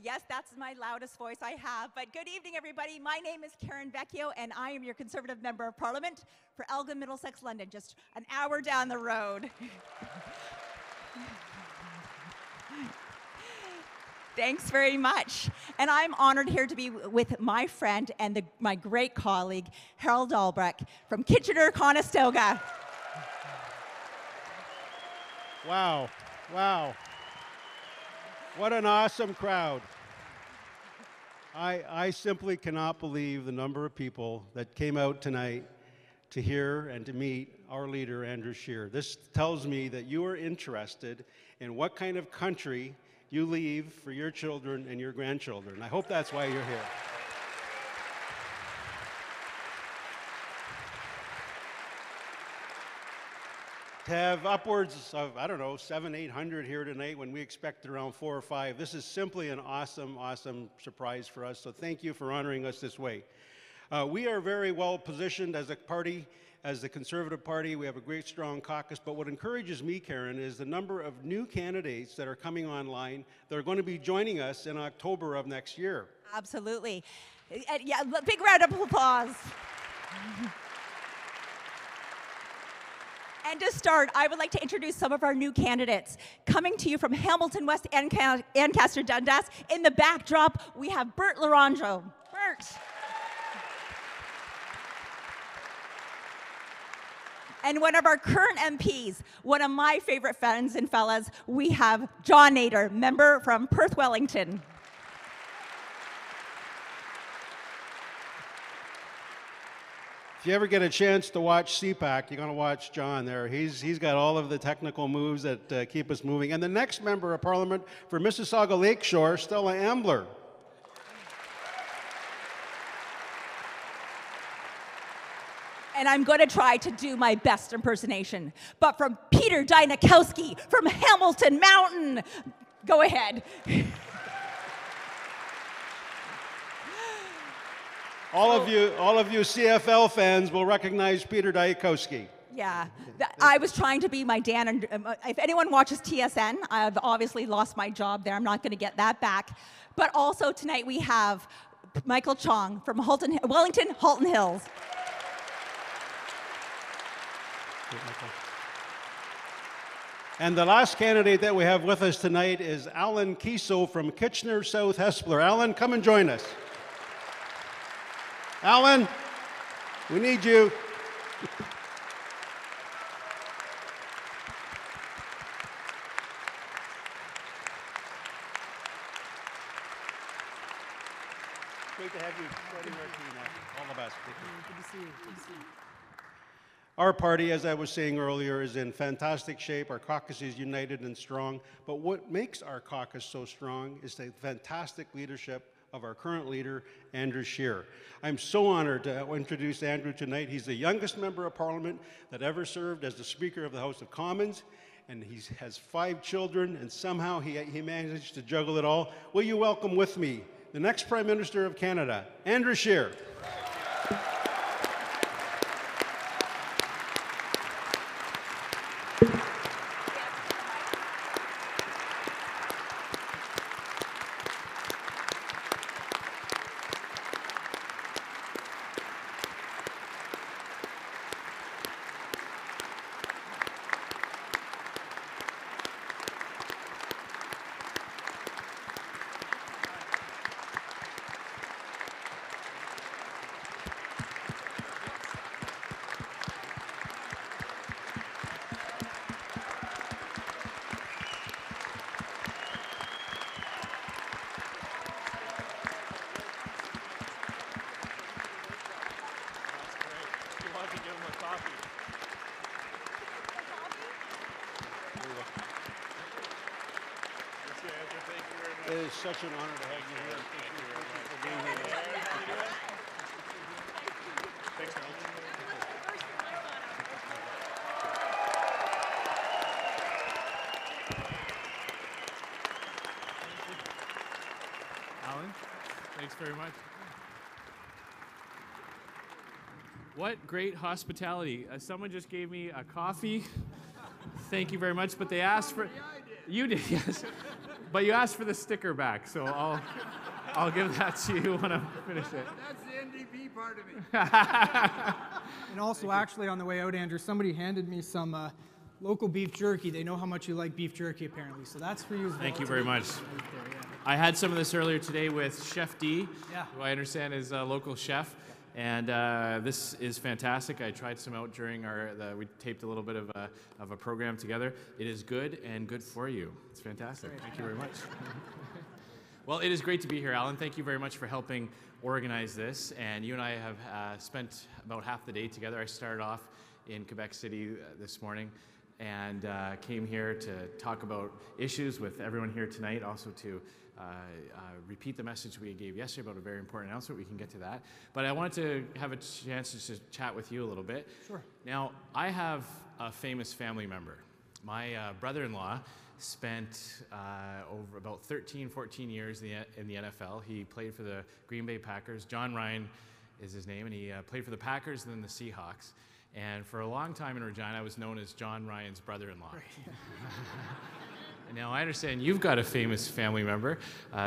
Yes, that's my loudest voice I have. But good evening, everybody. My name is Karen Vecchio, and I am your Conservative Member of Parliament for Elgin, Middlesex, London, just an hour down the road. Thanks very much. And I'm honored here to be with my friend and my great colleague, Harold Albrecht from Kitchener-Conestoga. Wow, wow. What an awesome crowd. I simply cannot believe the number of people that came out tonight to hear and to meet our leader, Andrew Scheer. This tells me that you are interested in what kind of country you leave for your children and your grandchildren. I hope that's why you're here. To have upwards of, I don't know, 700, 800 here tonight when we expected around 4 or 5. This is simply an awesome, awesome surprise for us. So thank you for honoring us this way. We are very well positioned as a party, as the Conservative Party. We have a great, strong caucus. But what encourages me, Karen, is the number of new candidates that are coming online that are going to be joining us in October of next year. Absolutely. Yeah, big round of applause. And to start, I would like to introduce some of our new candidates. Coming to you from Hamilton West, Ancaster, Dundas. In the backdrop, we have Bert Laurandro. Bert. And one of our current MPs, one of my favorite friends and fellas, we have John Nader, member from Perth, Wellington. If you ever get a chance to watch CPAC, you're going to watch John there. He's got all of the technical moves that keep us moving. And the next member of Parliament for Mississauga Lakeshore, Stella Ambler. And I'm going to try to do my best impersonation. But from Peter Dynakowski from Hamilton Mountain. Go ahead. All of you CFL fans will recognize Peter Dykowski. Yeah, I was trying to be my Dan. And if anyone watches TSN, I've obviously lost my job there. I'm not going to get that back. But also tonight we have Michael Chong from Wellington, Halton Hills. And the last candidate that we have with us tonight is Alan Kiso from Kitchener South Hespeler. Alan, come and join us. Alan, we need you. Great to have you. All the best. Good to see you. Good to see you. Our party, as I was saying earlier, is in fantastic shape. Our caucus is united and strong. But what makes our caucus so strong is the fantastic leadership of our current leader, Andrew Scheer. I'm so honored to introduce Andrew tonight. He's the youngest member of Parliament that ever served as the Speaker of the House of Commons, and he has 5 children, and somehow he managed to juggle it all. Will you welcome with me the next Prime Minister of Canada, Andrew Scheer. It is such an honor to have you here. Thank you for being here. Thanks, Harold. Alan, thanks very much. What great hospitality. Someone just gave me a coffee. Thank you very much, but they asked for... You did, yes. But you asked for the sticker back, so I'll give that to you when I finish it. That's the NDP part of it. And also, actually, on the way out, Andrew, somebody handed me some local beef jerky. They know how much you like beef jerky, apparently. So that's for you as well. Thank you very much. Right there, yeah. I had some of this earlier today with Chef D, Yeah. who I understand is a local chef. And this is fantastic. I tried some out during we taped a little bit of a program together. It is good and good for you. It's fantastic. Thank you very much. Well, it is great to be here, Alan. Thank you very much for helping organize this. And you and I have spent about half the day together. I started off in Quebec City this morning and came here to talk about issues with everyone here tonight, also to repeat the message we gave yesterday about a very important announcement. We can get to that. But I wanted to have a chance to just chat with you a little bit. Sure. Now, I have a famous family member. My brother-in-law spent over about 13, 14 years in the NFL. He played for the Green Bay Packers. John Ryan is his name, and he played for the Packers and then the Seahawks. And for a long time in Regina, I was known as John Ryan's brother-in-law. Right. Now, I understand you've got a famous family member,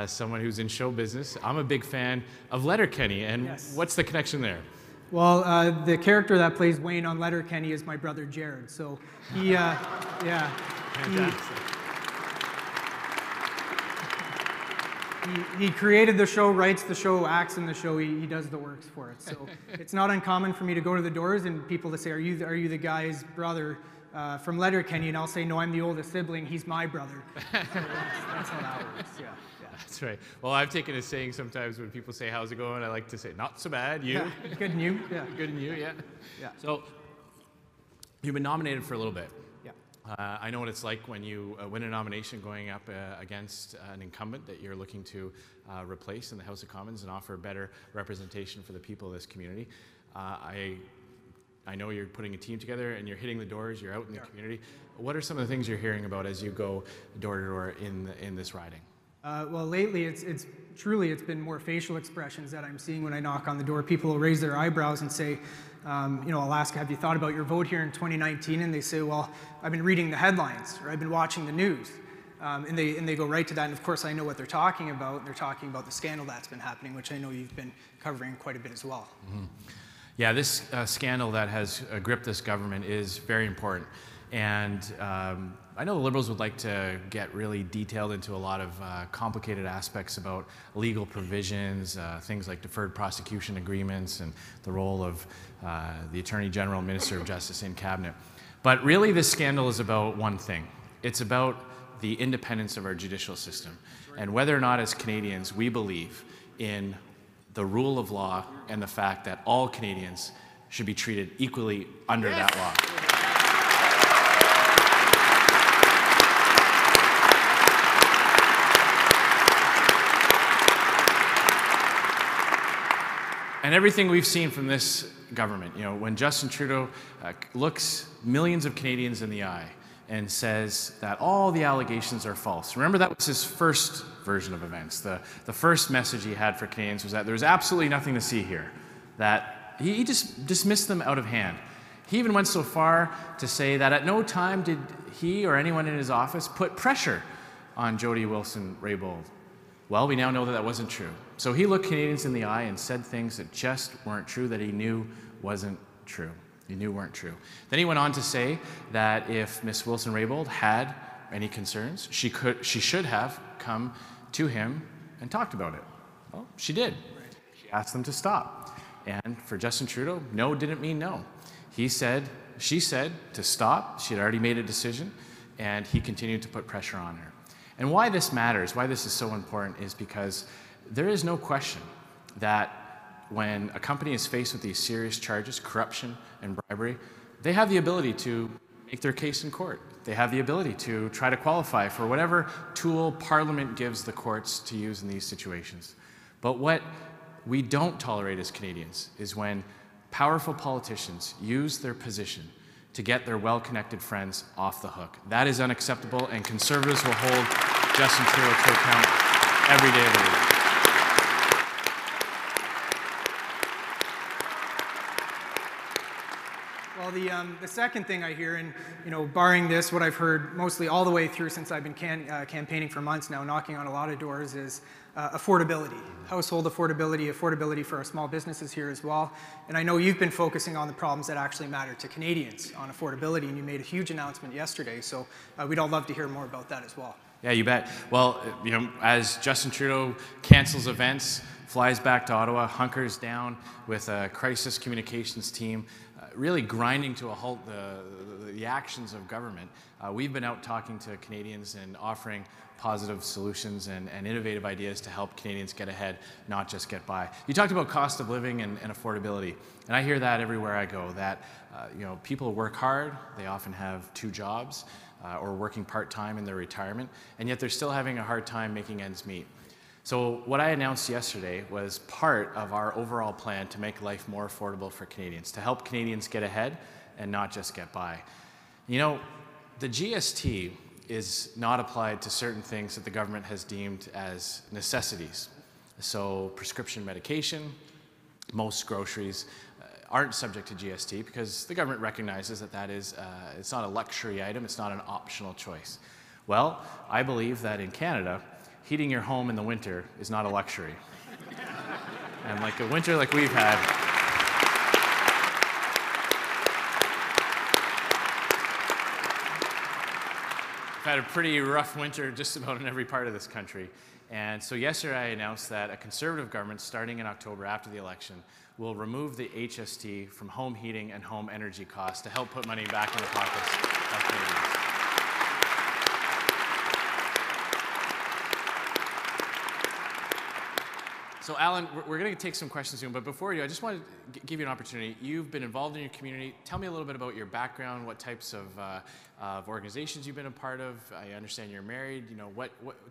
someone who's in show business. I'm a big fan of Letterkenny, and Yes. What's the connection there? Well, the character that plays Wayne on Letterkenny is my brother Jared. So he, Fantastic. he created the show, writes the show, acts in the show. He does the works for it. So it's not uncommon for me to go to the doors and people to say, "Are you the guy's brother from Letterkenny?" And I'll say, "No, I'm the oldest sibling. He's my brother." So that's how that works. Yeah. That's right. Well, I've taken a saying sometimes when people say, "How's it going?" I like to say, "Not so bad, you?" Yeah. Good and you. Yeah. Good and you, yeah. Yeah. So, you've been nominated for a little bit. Yeah. I know what it's like when you win a nomination going up against an incumbent that you're looking to replace in the House of Commons and offer better representation for the people of this community. I know you're putting a team together and you're hitting the doors, you're out in the community. What are some of the things you're hearing about as you go door to door in this riding? Well, lately it's been more facial expressions that I'm seeing when I knock on the door. People will raise their eyebrows and say, I'll ask, "Have you thought about your vote here in 2019?" And they say, "Well, I've been reading the headlines, or I've been watching the news." And they go right to that. And of course, I know what they're talking about. They're talking about the scandal that's been happening, which I know you've been covering quite a bit as well. Mm-hmm. Yeah, this scandal that has gripped this government is very important. And I know the Liberals would like to get really detailed into a lot of complicated aspects about legal provisions, things like deferred prosecution agreements and the role of the Attorney General and Minister of Justice in Cabinet. But really this scandal is about one thing. It's about the independence of our judicial system and whether or not as Canadians we believe in the rule of law and the fact that all Canadians should be treated equally under that law. And everything we've seen from this government, when Justin Trudeau looks millions of Canadians in the eye and says that all the allegations are false. Remember, that was his first version of events. The first message he had for Canadians was that there was absolutely nothing to see here, that he just dismissed them out of hand. He even went so far to say that at no time did he or anyone in his office put pressure on Jody Wilson-Raybould. Well, we now know that that wasn't true. So he looked Canadians in the eye and said things that just weren't true, that he knew wasn't true. He knew weren't true. Then he went on to say that if Ms. Wilson-Raybould had any concerns, she should have come to him and talked about it. Well, she did. She asked them to stop. And for Justin Trudeau, no didn't mean no. She said to stop. She had already made a decision, and he continued to put pressure on her. And why this matters, why this is so important, is because there is no question that when a company is faced with these serious charges, corruption and bribery, they have the ability to make their case in court. They have the ability to try to qualify for whatever tool Parliament gives the courts to use in these situations. But what we don't tolerate as Canadians is when powerful politicians use their position to get their well-connected friends off the hook. That is unacceptable, and Conservatives will hold Justin Trudeau to account every day of the week. Well, The second thing I hear, and barring this, what I've heard mostly all the way through since I've been campaigning for months now, knocking on a lot of doors, is affordability, household affordability, affordability for our small businesses here as well. And I know you've been focusing on the problems that actually matter to Canadians on affordability, and you made a huge announcement yesterday, so we'd all love to hear more about that as well. Yeah, you bet. Well, as Justin Trudeau cancels events, flies back to Ottawa, hunkers down with a crisis communications team, really grinding to a halt the actions of government, we've been out talking to Canadians and offering positive solutions and innovative ideas to help Canadians get ahead, not just get by. You talked about cost of living and affordability, and I hear that everywhere I go, that people work hard, they often have 2 jobs, or working part-time in their retirement, and yet they're still having a hard time making ends meet. So what I announced yesterday was part of our overall plan to make life more affordable for Canadians, to help Canadians get ahead and not just get by. The GST is not applied to certain things that the government has deemed as necessities. So prescription medication, most groceries aren't subject to GST because the government recognizes that is, it's not a luxury item, it's not an optional choice. Well, I believe that in Canada, heating your home in the winter is not a luxury. And like a winter like we've had, we've had a pretty rough winter just about in every part of this country. And so yesterday I announced that a Conservative government, starting in October after the election, will remove the HST from home heating and home energy costs to help put money back in the pockets of Canadians. So Alan, we're going to take some questions soon, but before we do, I just want to give you an opportunity. You've been involved in your community. Tell me a little bit about your background, what types of organizations you've been a part of. I understand you're married.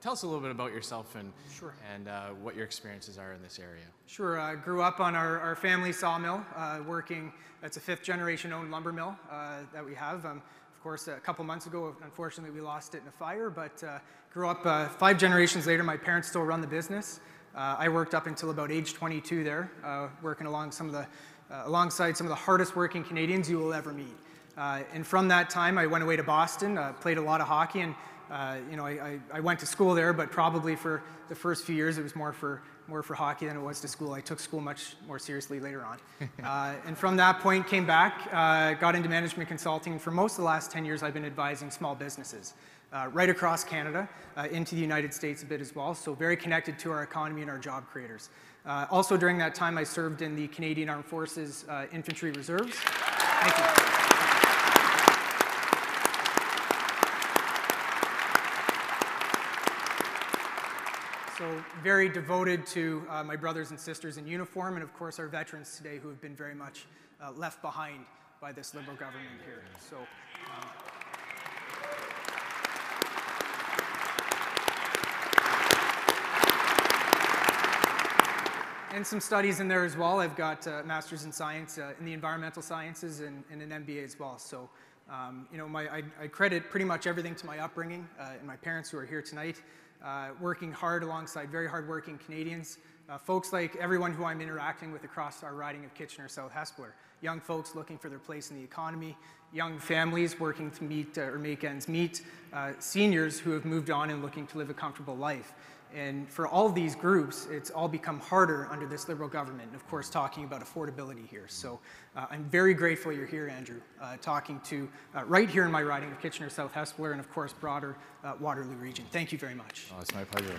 Tell us a little bit about yourself and, Sure. and what your experiences are in this area. Sure. I grew up on our family sawmill, working. It's a 5th-generation owned lumber mill that we have. Of course, a couple months ago, unfortunately, we lost it in a fire, but grew up 5 generations later. My parents still run the business. I worked up until about age 22 there, working alongside some of the hardest working Canadians you will ever meet. And from that time, I went away to Boston, played a lot of hockey, and I went to school there, but probably for the first few years, it was more for hockey than it was to school. I took school much more seriously later on. And from that point, came back, got into management consulting. For most of the last 10 years, I've been advising small businesses. Right across Canada, into the United States a bit as well, so very connected to our economy and our job creators. Also during that time, I served in the Canadian Armed Forces Infantry Reserves. Thank you. So very devoted to my brothers and sisters in uniform, and of course our veterans today who have been very much left behind by this Liberal government here. So. And some studies in there as well. I've got a master's in science in the environmental sciences and an MBA as well. So, I credit pretty much everything to my upbringing and my parents who are here tonight, working hard alongside very hardworking Canadians, folks like everyone who I'm interacting with across our riding of Kitchener-South Hespeler, young folks looking for their place in the economy, young families working to meet or make ends meet, seniors who have moved on and looking to live a comfortable life. And for all of these groups, it's all become harder under this Liberal government, and of course talking about affordability here. So I'm very grateful you're here, Andrew, talking to right here in my riding of Kitchener-South Hespeler and of course broader Waterloo region. Thank you very much. Oh, it's my pleasure.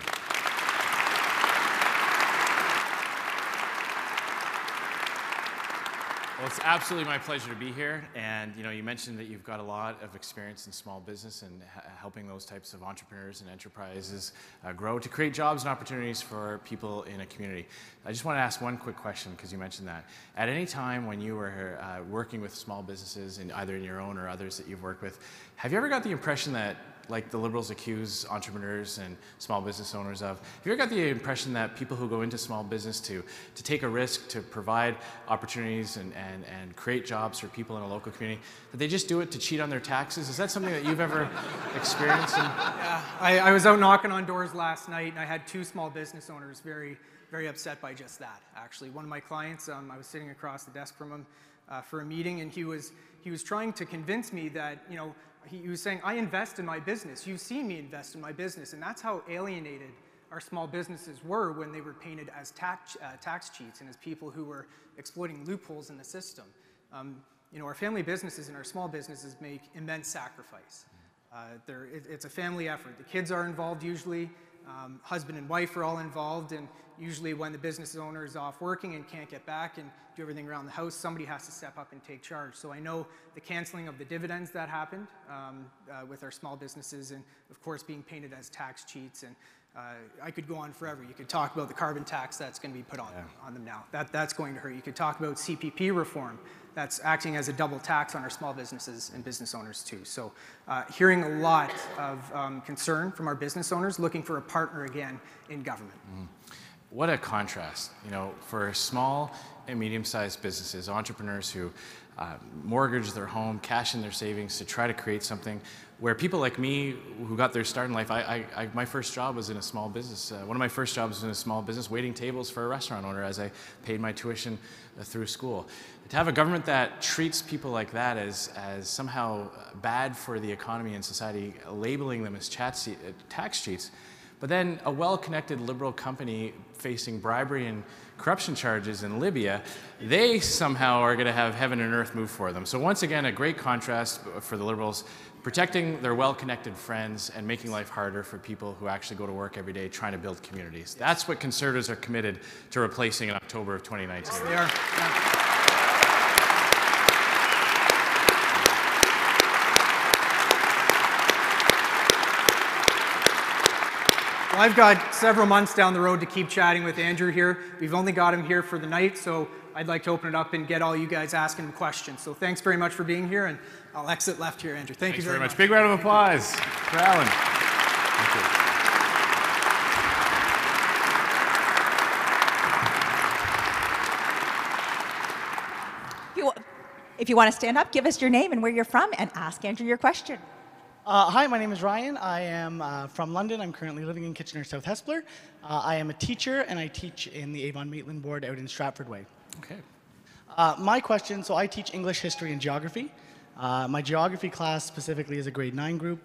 Well, it's absolutely my pleasure to be here, and you mentioned that you've got a lot of experience in small business and helping those types of entrepreneurs and enterprises grow to create jobs and opportunities for people in a community. I just want to ask one quick question because you mentioned that. At any time when you were working with small businesses, either in your own or others that you've worked with, have you ever got the impression that, like the Liberals accuse entrepreneurs and small business owners of, have you ever got the impression that people who go into small business to take a risk, to provide opportunities and create jobs for people in a local community, that they just do it to cheat on their taxes? Is that something that you've ever experienced? Yeah, I was out knocking on doors last night, and I had 2 small business owners very, very upset by just that, actually. One of my clients, I was sitting across the desk from him, for a meeting, and he was trying to convince me that, you know, he was saying, I invest in my business. You've seen me invest in my business. And that's how alienated our small businesses were when they were painted as tax cheats and as people who were exploiting loopholes in the system. You know, our family businesses and our small businesses make immense sacrifice. It's a family effort. The kids are involved usually. Husband and wife are all involved, and usually when the business owner is off working and can't get back and do everything around the house, somebody has to step up and take charge. So I know the canceling of the dividends that happened with our small businesses, and of course being painted as tax cheats, and I could go on forever. You could talk about the carbon tax that's going to be put on them now. That's going to hurt. You could talk about CPP reform. That's acting as a double tax on our small businesses and business owners too. So hearing a lot of concern from our business owners looking for a partner again in government. What a contrast, you know, for small and medium-sized businesses, entrepreneurs who mortgage their home, cash in their savings to try to create something where people like me who got their start in life, my first job was in a small business. One of my first jobs was in a small business, waiting tables for a restaurant owner as I paid my tuition through school. To have a government that treats people like that as somehow bad for the economy and society, labeling them as tax cheats, but then a well-connected liberal company facing bribery and corruption charges in Libya, they somehow are going to have heaven and earth move for them. So once again, a great contrast for the Liberals, protecting their well-connected friends and making life harder for people who actually go to work every day trying to build communities. That's what Conservatives are committed to replacing in October of 2019. Yes, they are. Yeah. Well, I've got several months down the road to keep chatting with Andrew here. We've only got him here for the night, so I'd like to open it up and get all you guys asking him questions. So thanks very much for being here, and I'll exit left here, Andrew. Thank you very much. Big round of applause for Alan. Thank you. If you want to stand up, give us your name and where you're from, and ask Andrew your question. Hi, my name is Ryan. I am from London. I'm currently living in Kitchener, South Hespeler. I am a teacher, and I teach in the Avon-Maitland Board out in Stratford Way. Okay. My question, so I teach English, history, and geography. My geography class specifically is a grade 9 group.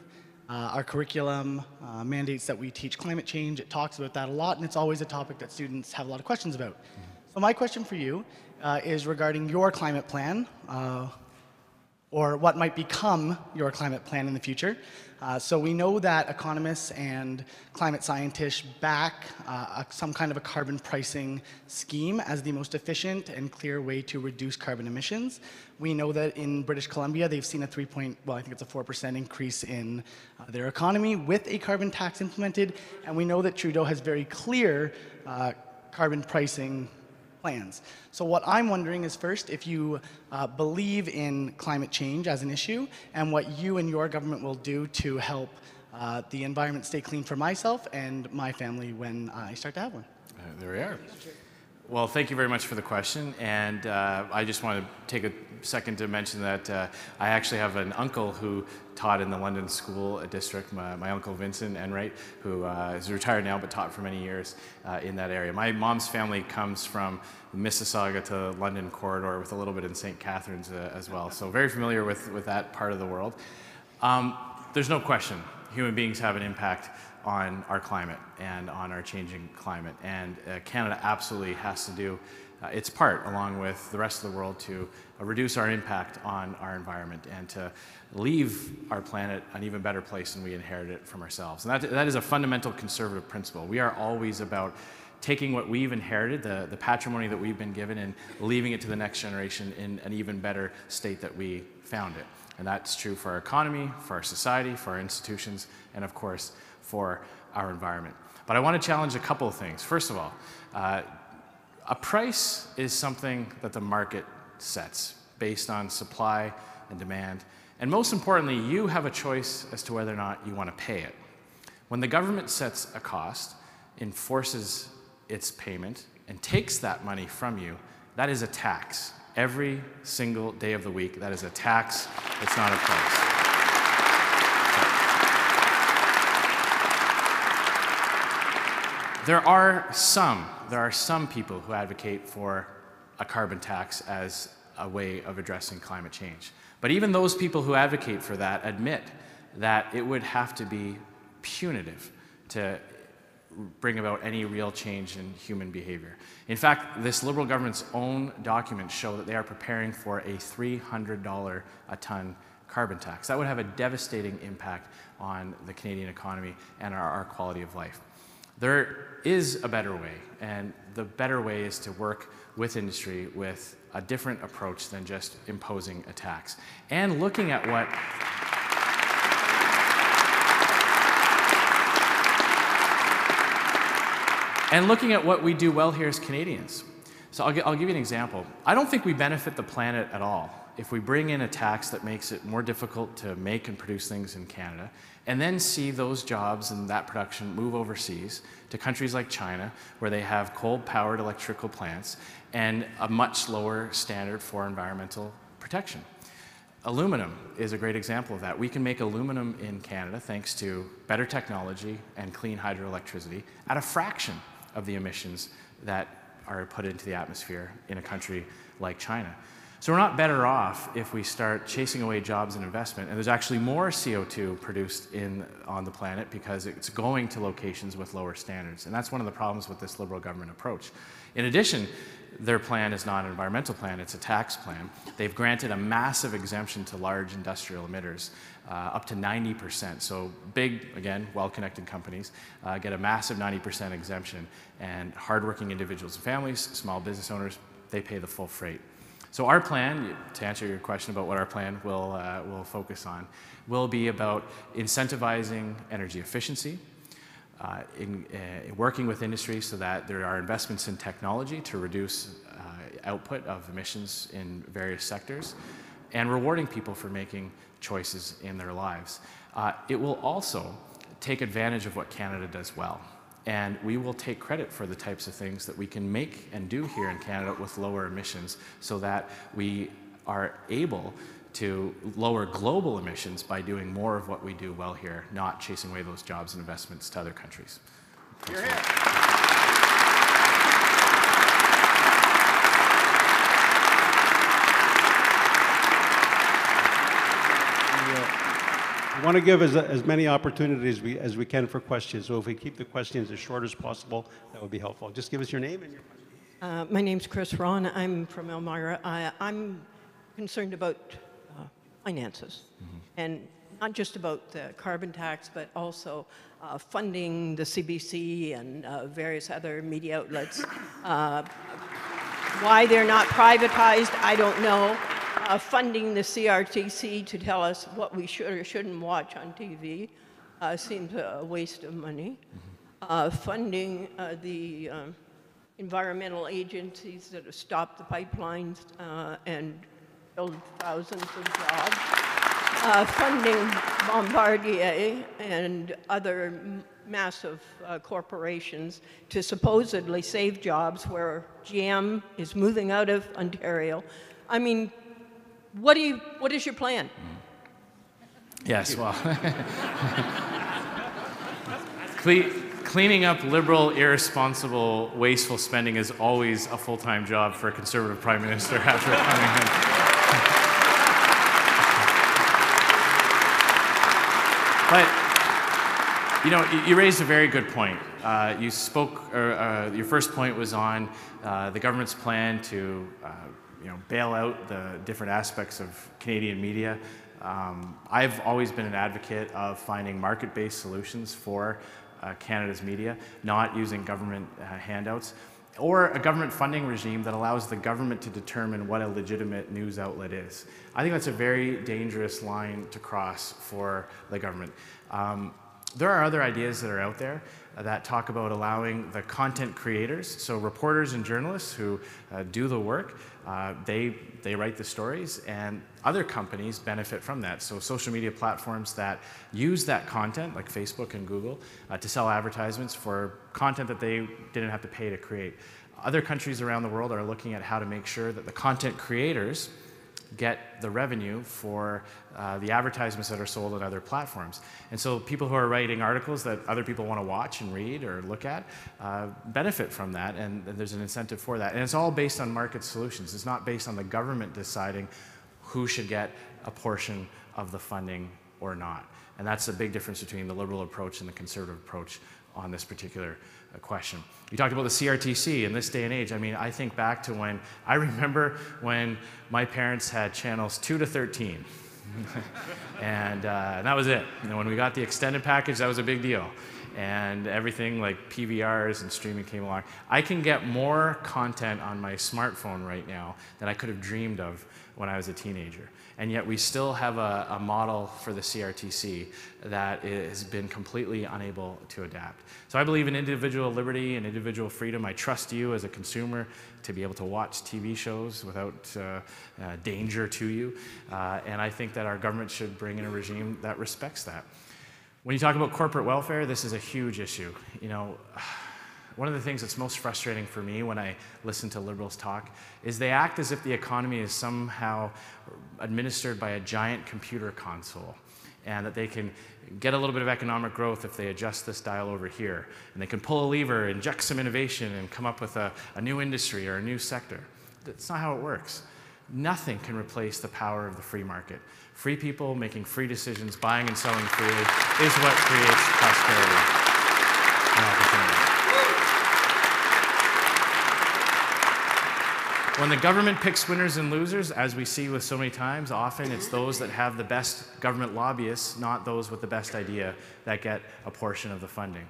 Our curriculum mandates that we teach climate change. It talks about that a lot, and it's always a topic that students have a lot of questions about. So my question for you is regarding your climate plan, or what might become your climate plan in the future. So we know that economists and climate scientists back some kind of a carbon pricing scheme as the most efficient and clear way to reduce carbon emissions. We know that in British Columbia, they've seen a 4% increase in their economy with a carbon tax implemented. And we know that Trudeau has very clear carbon pricing plans. So what I'm wondering is, first, if you believe in climate change as an issue and what you and your government will do to help the environment stay clean for myself and my family when I start to have one. There we are. Well, thank you very much for the question, and I just want to take a second to mention that I actually have an uncle who taught in the London School District, my uncle Vincent Enright, who is retired now but taught for many years in that area. My mom's family comes from Mississauga to London corridor with a little bit in St. Catharines as well, so very familiar with that part of the world. There's no question human beings have an impact on our climate and on our changing climate. And Canada absolutely has to do its part, along with the rest of the world, to reduce our impact on our environment and to leave our planet an even better place than we inherited it from ourselves. And that is a fundamental conservative principle. We are always about taking what we've inherited, the patrimony that we've been given, and leaving it to the next generation in an even better state that we found it. And that's true for our economy, for our society, for our institutions, and of course, for our environment. But I want to challenge a couple of things. First of all, a price is something that the market sets based on supply and demand. And most importantly, you have a choice as to whether or not you want to pay it. When the government sets a cost, enforces its payment, and takes that money from you, that is a tax. Every single day of the week, that is a tax. It's not a price. There are some people who advocate for a carbon tax as a way of addressing climate change. But even those people who advocate for that admit that it would have to be punitive to bring about any real change in human behavior. In fact, this Liberal government's own documents show that they are preparing for a $300 a ton carbon tax. That would have a devastating impact on the Canadian economy and our quality of life. There is a better way, and the better way is to work with industry with a different approach than just imposing a tax. And looking at what we do well here as Canadians. So I'll give you an example. I don't think we benefit the planet at all if we bring in a tax that makes it more difficult to make and produce things in Canada, and then see those jobs and that production move overseas to countries like China, where they have coal-powered electrical plants and a much lower standard for environmental protection. Aluminum is a great example of that. We can make aluminum in Canada thanks to better technology and clean hydroelectricity at a fraction of the emissions that are put into the atmosphere in a country like China. So we're not better off if we start chasing away jobs and investment, and there's actually more CO2 produced on the planet because it's going to locations with lower standards. And that's one of the problems with this Liberal government approach. In addition, their plan is not an environmental plan, it's a tax plan. They've granted a massive exemption to large industrial emitters, up to 90%. So big, again, well-connected companies get a massive 90% exemption, and hardworking individuals and families, small business owners, they pay the full freight. So our plan, to answer your question about what our plan will focus on, will be about incentivizing energy efficiency, working with industry so that there are investments in technology to reduce output of emissions in various sectors, and rewarding people for making choices in their lives. It will also take advantage of what Canada does well. And we will take credit for the types of things that we can make and do here in Canada with lower emissions, so that we are able to lower global emissions by doing more of what we do well here, not chasing away those jobs and investments to other countries. You're here. We want to give as many opportunities as we can for questions. So if we keep the questions as short as possible, that would be helpful. Just give us your name and your question. My name's Chris Ron. I'm from Elmira. I'm concerned about finances, and not just about the carbon tax, but also funding the CBC and various other media outlets. Why they're not privatized, I don't know. Funding the CRTC to tell us what we should or shouldn't watch on TV seems a waste of money. Funding the environmental agencies that have stopped the pipelines and killed thousands of jobs. Funding Bombardier and other massive corporations to supposedly save jobs where GM is moving out of Ontario. I mean, what is your plan? Yes, well, cleaning up Liberal, irresponsible, wasteful spending is always a full-time job for a Conservative Prime Minister after coming in. But, you know, you raised a very good point. You spoke, your first point was on the government's plan to bail out the different aspects of Canadian media. I've always been an advocate of finding market-based solutions for Canada's media, not using government handouts, or a government funding regime that allows the government to determine what a legitimate news outlet is. I think that's a very dangerous line to cross for the government. There are other ideas that are out there that talk about allowing the content creators, so reporters and journalists who do the work, they write the stories, and other companies benefit from that. So social media platforms that use that content, like Facebook and Google, to sell advertisements for content that they didn't have to pay to create. Other countries around the world are looking at how to make sure that the content creators get the revenue for the advertisements that are sold on other platforms. And so people who are writing articles that other people want to watch and read or look at benefit from that, and there's an incentive for that. And it's all based on market solutions. It's not based on the government deciding who should get a portion of the funding or not. And that's a big difference between the Liberal approach and the Conservative approach on this particular question. You talked about the CRTC in this day and age. I mean, I think back to when, I remember when my parents had channels 2 to 13. And that was it. You know, when we got the extended package, that was a big deal. And everything like PVRs and streaming came along. I can get more content on my smartphone right now than I could have dreamed of when I was a teenager. And yet we still have a model for the CRTC that has been completely unable to adapt. So I believe in individual liberty and individual freedom. I trust you as a consumer to be able to watch TV shows without danger to you. And I think that our government should bring in a regime that respects that. When you talk about corporate welfare, this is a huge issue. You know, one of the things that's most frustrating for me when I listen to Liberals talk is they act as if the economy is somehow administered by a giant computer console, and that they can get a little bit of economic growth if they adjust this dial over here. And they can pull a lever, inject some innovation, and come up with a new industry or a new sector. That's not how it works. Nothing can replace the power of the free market. Free people making free decisions, buying and selling freely, is what creates prosperity and opportunity. When the government picks winners and losers, as we see with so many times, often it's those that have the best government lobbyists, not those with the best idea, that get a portion of the funding.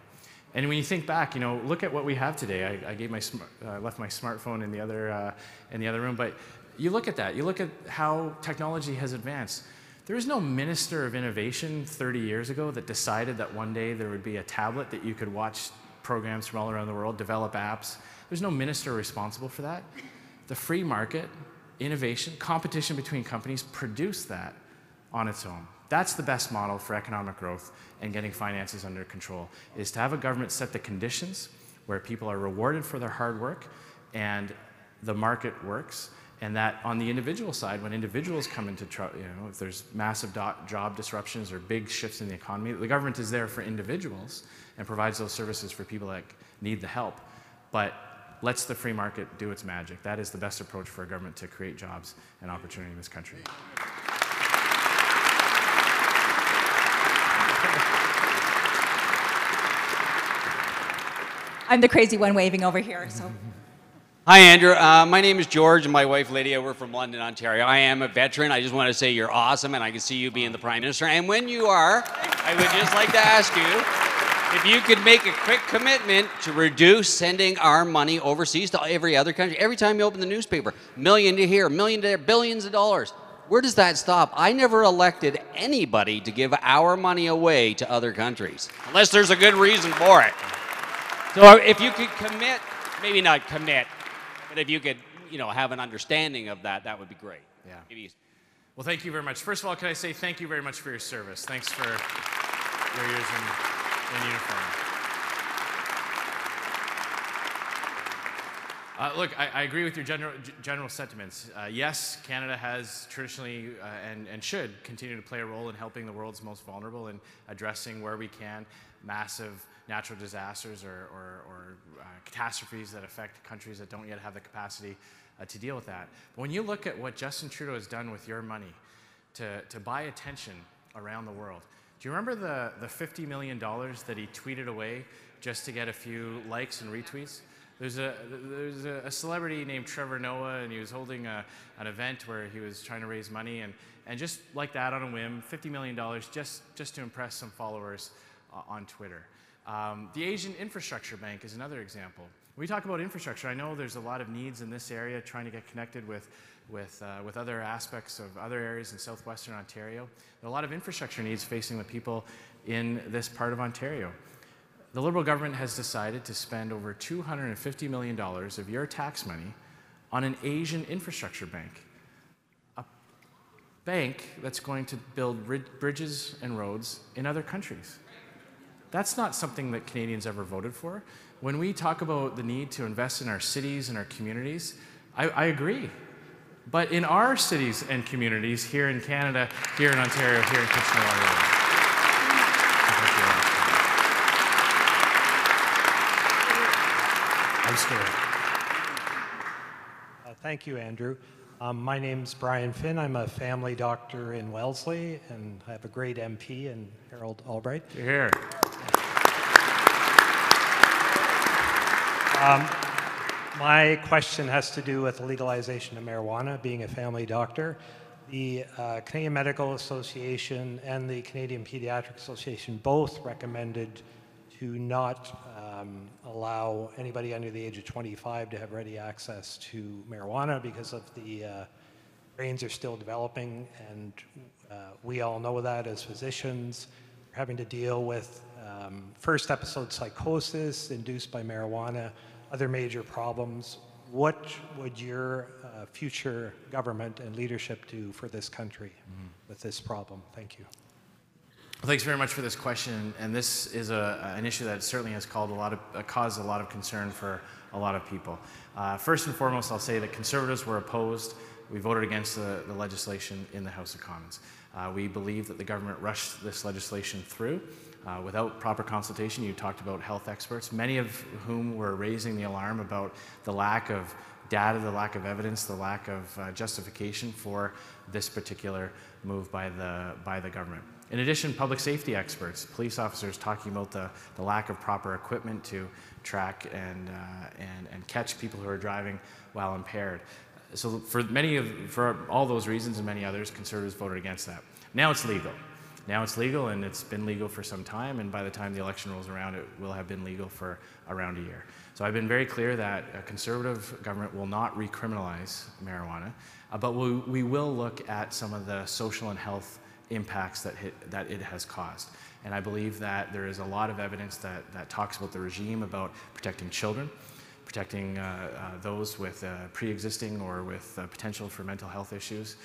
And when you think back, you know, look at what we have today. I gave left my smartphone in the other room, but you look at that. You look at how technology has advanced. There was no minister of innovation 30 years ago that decided that one day there would be a tablet that you could watch programs from all around the world, develop apps. There's no minister responsible for that. The free market, innovation, competition between companies produce that on its own. That's the best model for economic growth and getting finances under control, is to have a government set the conditions where people are rewarded for their hard work and the market works. And that on the individual side, when individuals come into trouble, you know, if there's massive job disruptions or big shifts in the economy, the government is there for individuals and provides those services for people that need the help, but lets the free market do its magic. That is the best approach for a government to create jobs and opportunity in this country. I'm the crazy one waving over here, so. Hi, Andrew. My name is George, and my wife, Lydia. We're from London, Ontario. I am a veteran. I just want to say you're awesome, and I can see you being the Prime Minister. And when you are, I would just like to ask you if you could make a quick commitment to reduce sending our money overseas to every other country. Every time you open the newspaper, million to here, million to there, billions of dollars. Where does that stop? I never elected anybody to give our money away to other countries, unless there's a good reason for it. So if you could commit, maybe not commit, but if you could, you know, have an understanding of that, that would be great. Yeah. Well, thank you very much. First of all, can I say thank you very much for your service. Thanks for your years in uniform. Look, I agree with your general sentiments. Yes, Canada has traditionally and should continue to play a role in helping the world's most vulnerable and addressing where we can massive natural disasters or catastrophes that affect countries that don't yet have the capacity to deal with that. But when you look at what Justin Trudeau has done with your money to buy attention around the world, do you remember the $50 million that he tweeted away just to get a few likes and retweets? There's a celebrity named Trevor Noah, and he was holding an event where he was trying to raise money, and just like that on a whim, $50 million just to impress some followers on Twitter. The Asian Infrastructure Bank is another example. When we talk about infrastructure, I know there's a lot of needs in this area trying to get connected with other aspects of other areas in southwestern Ontario. There are a lot of infrastructure needs facing the people in this part of Ontario. The Liberal government has decided to spend over $250 million of your tax money on an Asian infrastructure bank. A bank that's going to build bridges and roads in other countries. That's not something that Canadians ever voted for. When we talk about the need to invest in our cities and our communities, I agree. but in our cities and communities, here in Canada, here in Ontario, here in Kitchener-Waterloo. I'm scared. Thank you, Andrew. My name's Brian Finn. I'm a family doctor in Wellesley, and I have a great MP in Harold Albright. You're here. My question has to do with the legalization of marijuana. Being a family doctor, the Canadian Medical Association and the Canadian Pediatric Association both recommended to not allow anybody under the age of 25 to have ready access to marijuana because of the brains are still developing, and we all know that as physicians. We're having to deal with first episode psychosis induced by marijuana, other major problems. What would your future government and leadership do for this country with this problem? Thank you. Well, thanks very much for this question, and this is an issue that certainly has caused a lot of concern for a lot of people. First and foremost, I'll say that Conservatives were opposed. We voted against the legislation in the House of Commons. We believe that the government rushed this legislation through without proper consultation. You talked about health experts, many of whom were raising the alarm about the lack of data, the lack of evidence, the lack of justification for this particular move by the government. In addition, public safety experts, police officers talking about the lack of proper equipment to track and catch people who are driving while impaired. So for all those reasons and many others, Conservatives voted against that. Now it's legal. Now it's legal, and it's been legal for some time, and by the time the election rolls around, it will have been legal for around a year. So I've been very clear that a Conservative government will not recriminalize marijuana, but we will look at some of the social and health impacts that it has caused. And I believe that there is a lot of evidence that talks about the regime, about protecting children, protecting those with pre-existing or with potential for mental health issues,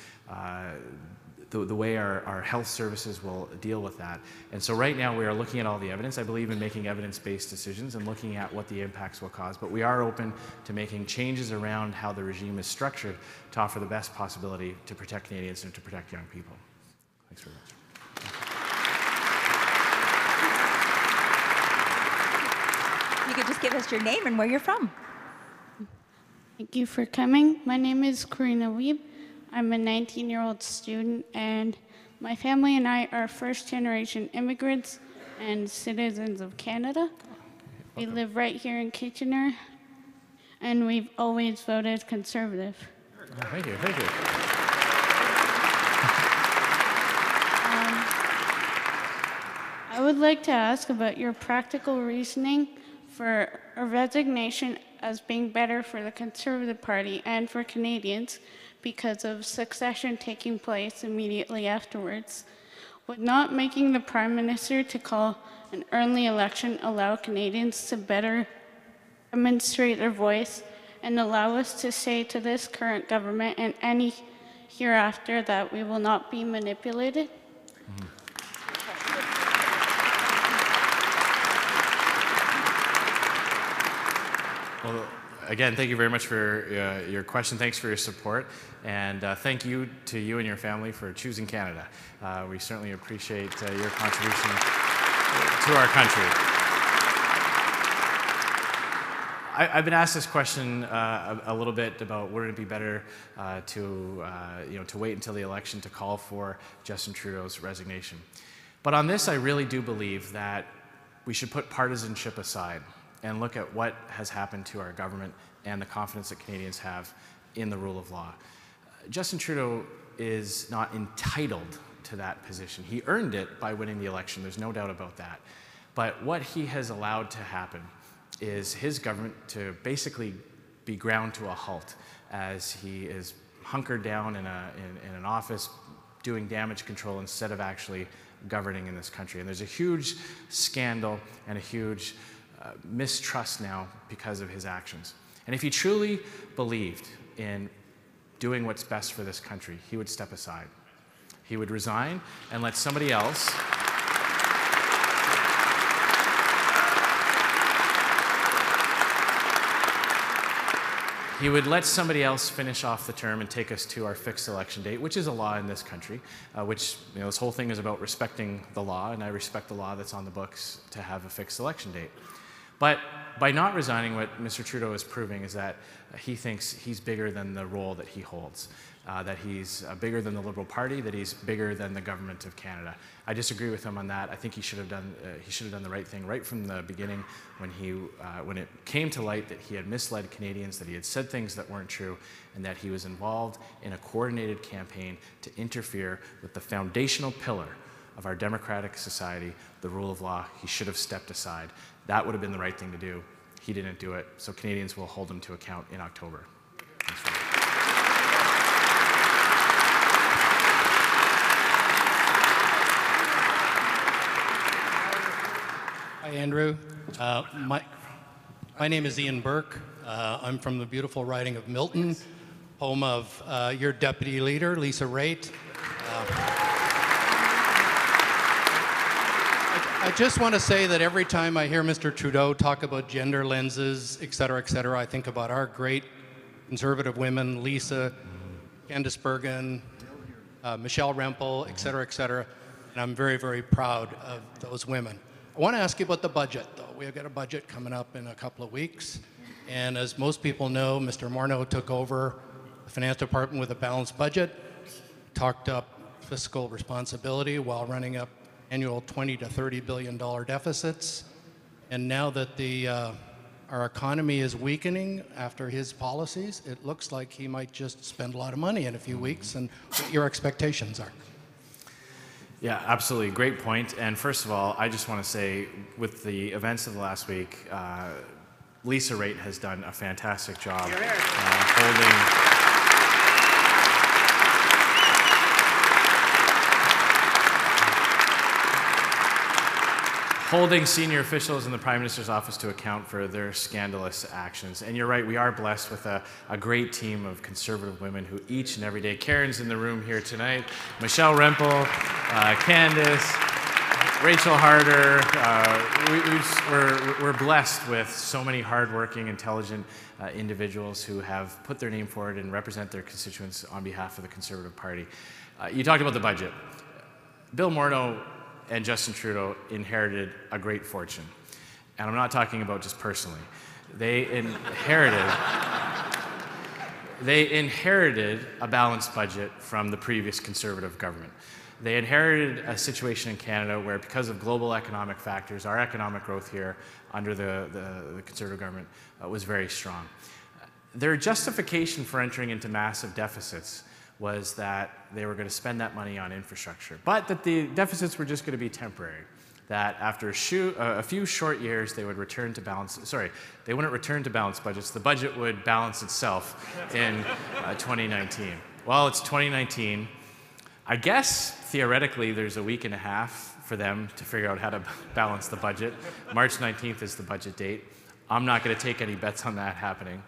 the way our health services will deal with that. And so right now we are looking at all the evidence. I believe in making evidence-based decisions and looking at what the impacts will cause, but we are open to making changes around how the regime is structured to offer the best possibility to protect Canadians and to protect young people. Thanks very much. You could just give us your name and where you're from. Thank you for coming. My name is Karina Weeb. I'm a 19-year-old student, and my family and I are first-generation immigrants and citizens of Canada. We live right here in Kitchener, and we've always voted Conservative. Oh, thank you, thank you. I would like to ask about your practical reasoning for a resignation as being better for the Conservative Party and for Canadians because of succession taking place immediately afterwards. Would not making the Prime Minister to call an early election allow Canadians to better demonstrate their voice and allow us to say to this current government and any hereafter that we will not be manipulated? Well, again, thank you very much for your question. Thanks for your support. And thank you to you and your family for choosing Canada. We certainly appreciate your contribution to our country. I've been asked this question a little bit about would it be better to wait until the election to call for Justin Trudeau's resignation. But on this, I really do believe that we should put partisanship aside and look at what has happened to our government and the confidence that Canadians have in the rule of law. Justin Trudeau is not entitled to that position. He earned it by winning the election, there's no doubt about that. But what he has allowed to happen is his government to basically be ground to a halt as he is hunkered down in an office doing damage control instead of actually governing in this country. And there's a huge scandal and a huge mistrust now because of his actions. And if he truly believed in doing what's best for this country, he would step aside. He would resign and let somebody else he would let somebody else finish off the term and take us to our fixed election date, which is a law in this country, which, this whole thing is about respecting the law, and I respect the law that's on the books to have a fixed election date. But by not resigning, what Mr. Trudeau is proving is that he thinks he's bigger than the role that he holds, that he's bigger than the Liberal Party, that he's bigger than the government of Canada. I disagree with him on that. I think he should have done the right thing right from the beginning when it came to light that he had misled Canadians, that he had said things that weren't true, and that he was involved in a coordinated campaign to interfere with the foundational pillar of our democratic society, the rule of law. He should have stepped aside. That would have been the right thing to do. He didn't do it, so Canadians will hold him to account in October. Thanks for that. Hi, Andrew. My name is Ian Burke. I'm from the beautiful riding of Milton, home of your deputy leader, Lisa Raitt. I just want to say that every time I hear Mr. Trudeau talk about gender lenses, et cetera, I think about our great conservative women, Lisa, Candice Bergen, Michelle Rempel, et cetera, and I'm very, very proud of those women. I want to ask you about the budget, though. We've got a budget coming up in a couple of weeks, and as most people know, Mr. Morneau took over the Finance Department with a balanced budget, talked up fiscal responsibility while running up annual $20 to $30 billion deficits. And now that our economy is weakening after his policies, it looks like he might just spend a lot of money in a few weeks, and what your expectations are. Yeah, absolutely. Great point. And first of all, I just want to say, with the events of the last week, Lisa Raitt has done a fantastic job holding senior officials in the Prime Minister's office to account for their scandalous actions. And you're right, we are blessed with a great team of conservative women who each and every day, Karen's in the room here tonight, Michelle Rempel, Candice, Rachel Harder. We're blessed with so many hardworking, intelligent individuals who have put their name forward and represent their constituents on behalf of the Conservative Party. You talked about the budget. Bill Morneau and Justin Trudeau inherited a great fortune. And I'm not talking about just personally. They inherited a balanced budget from the previous Conservative government. They inherited a situation in Canada where, because of global economic factors, our economic growth here under the Conservative government was very strong. Their justification for entering into massive deficits was that they were going to spend that money on infrastructure, but that the deficits were just going to be temporary, that after a few short years they would return to balance. Sorry, they wouldn't return to balanced budgets. The budget would balance itself in 2019. Well, it's 2019. I guess theoretically there's a week and a half for them to figure out how to balance the budget. March 19th is the budget date. I'm not going to take any bets on that happening.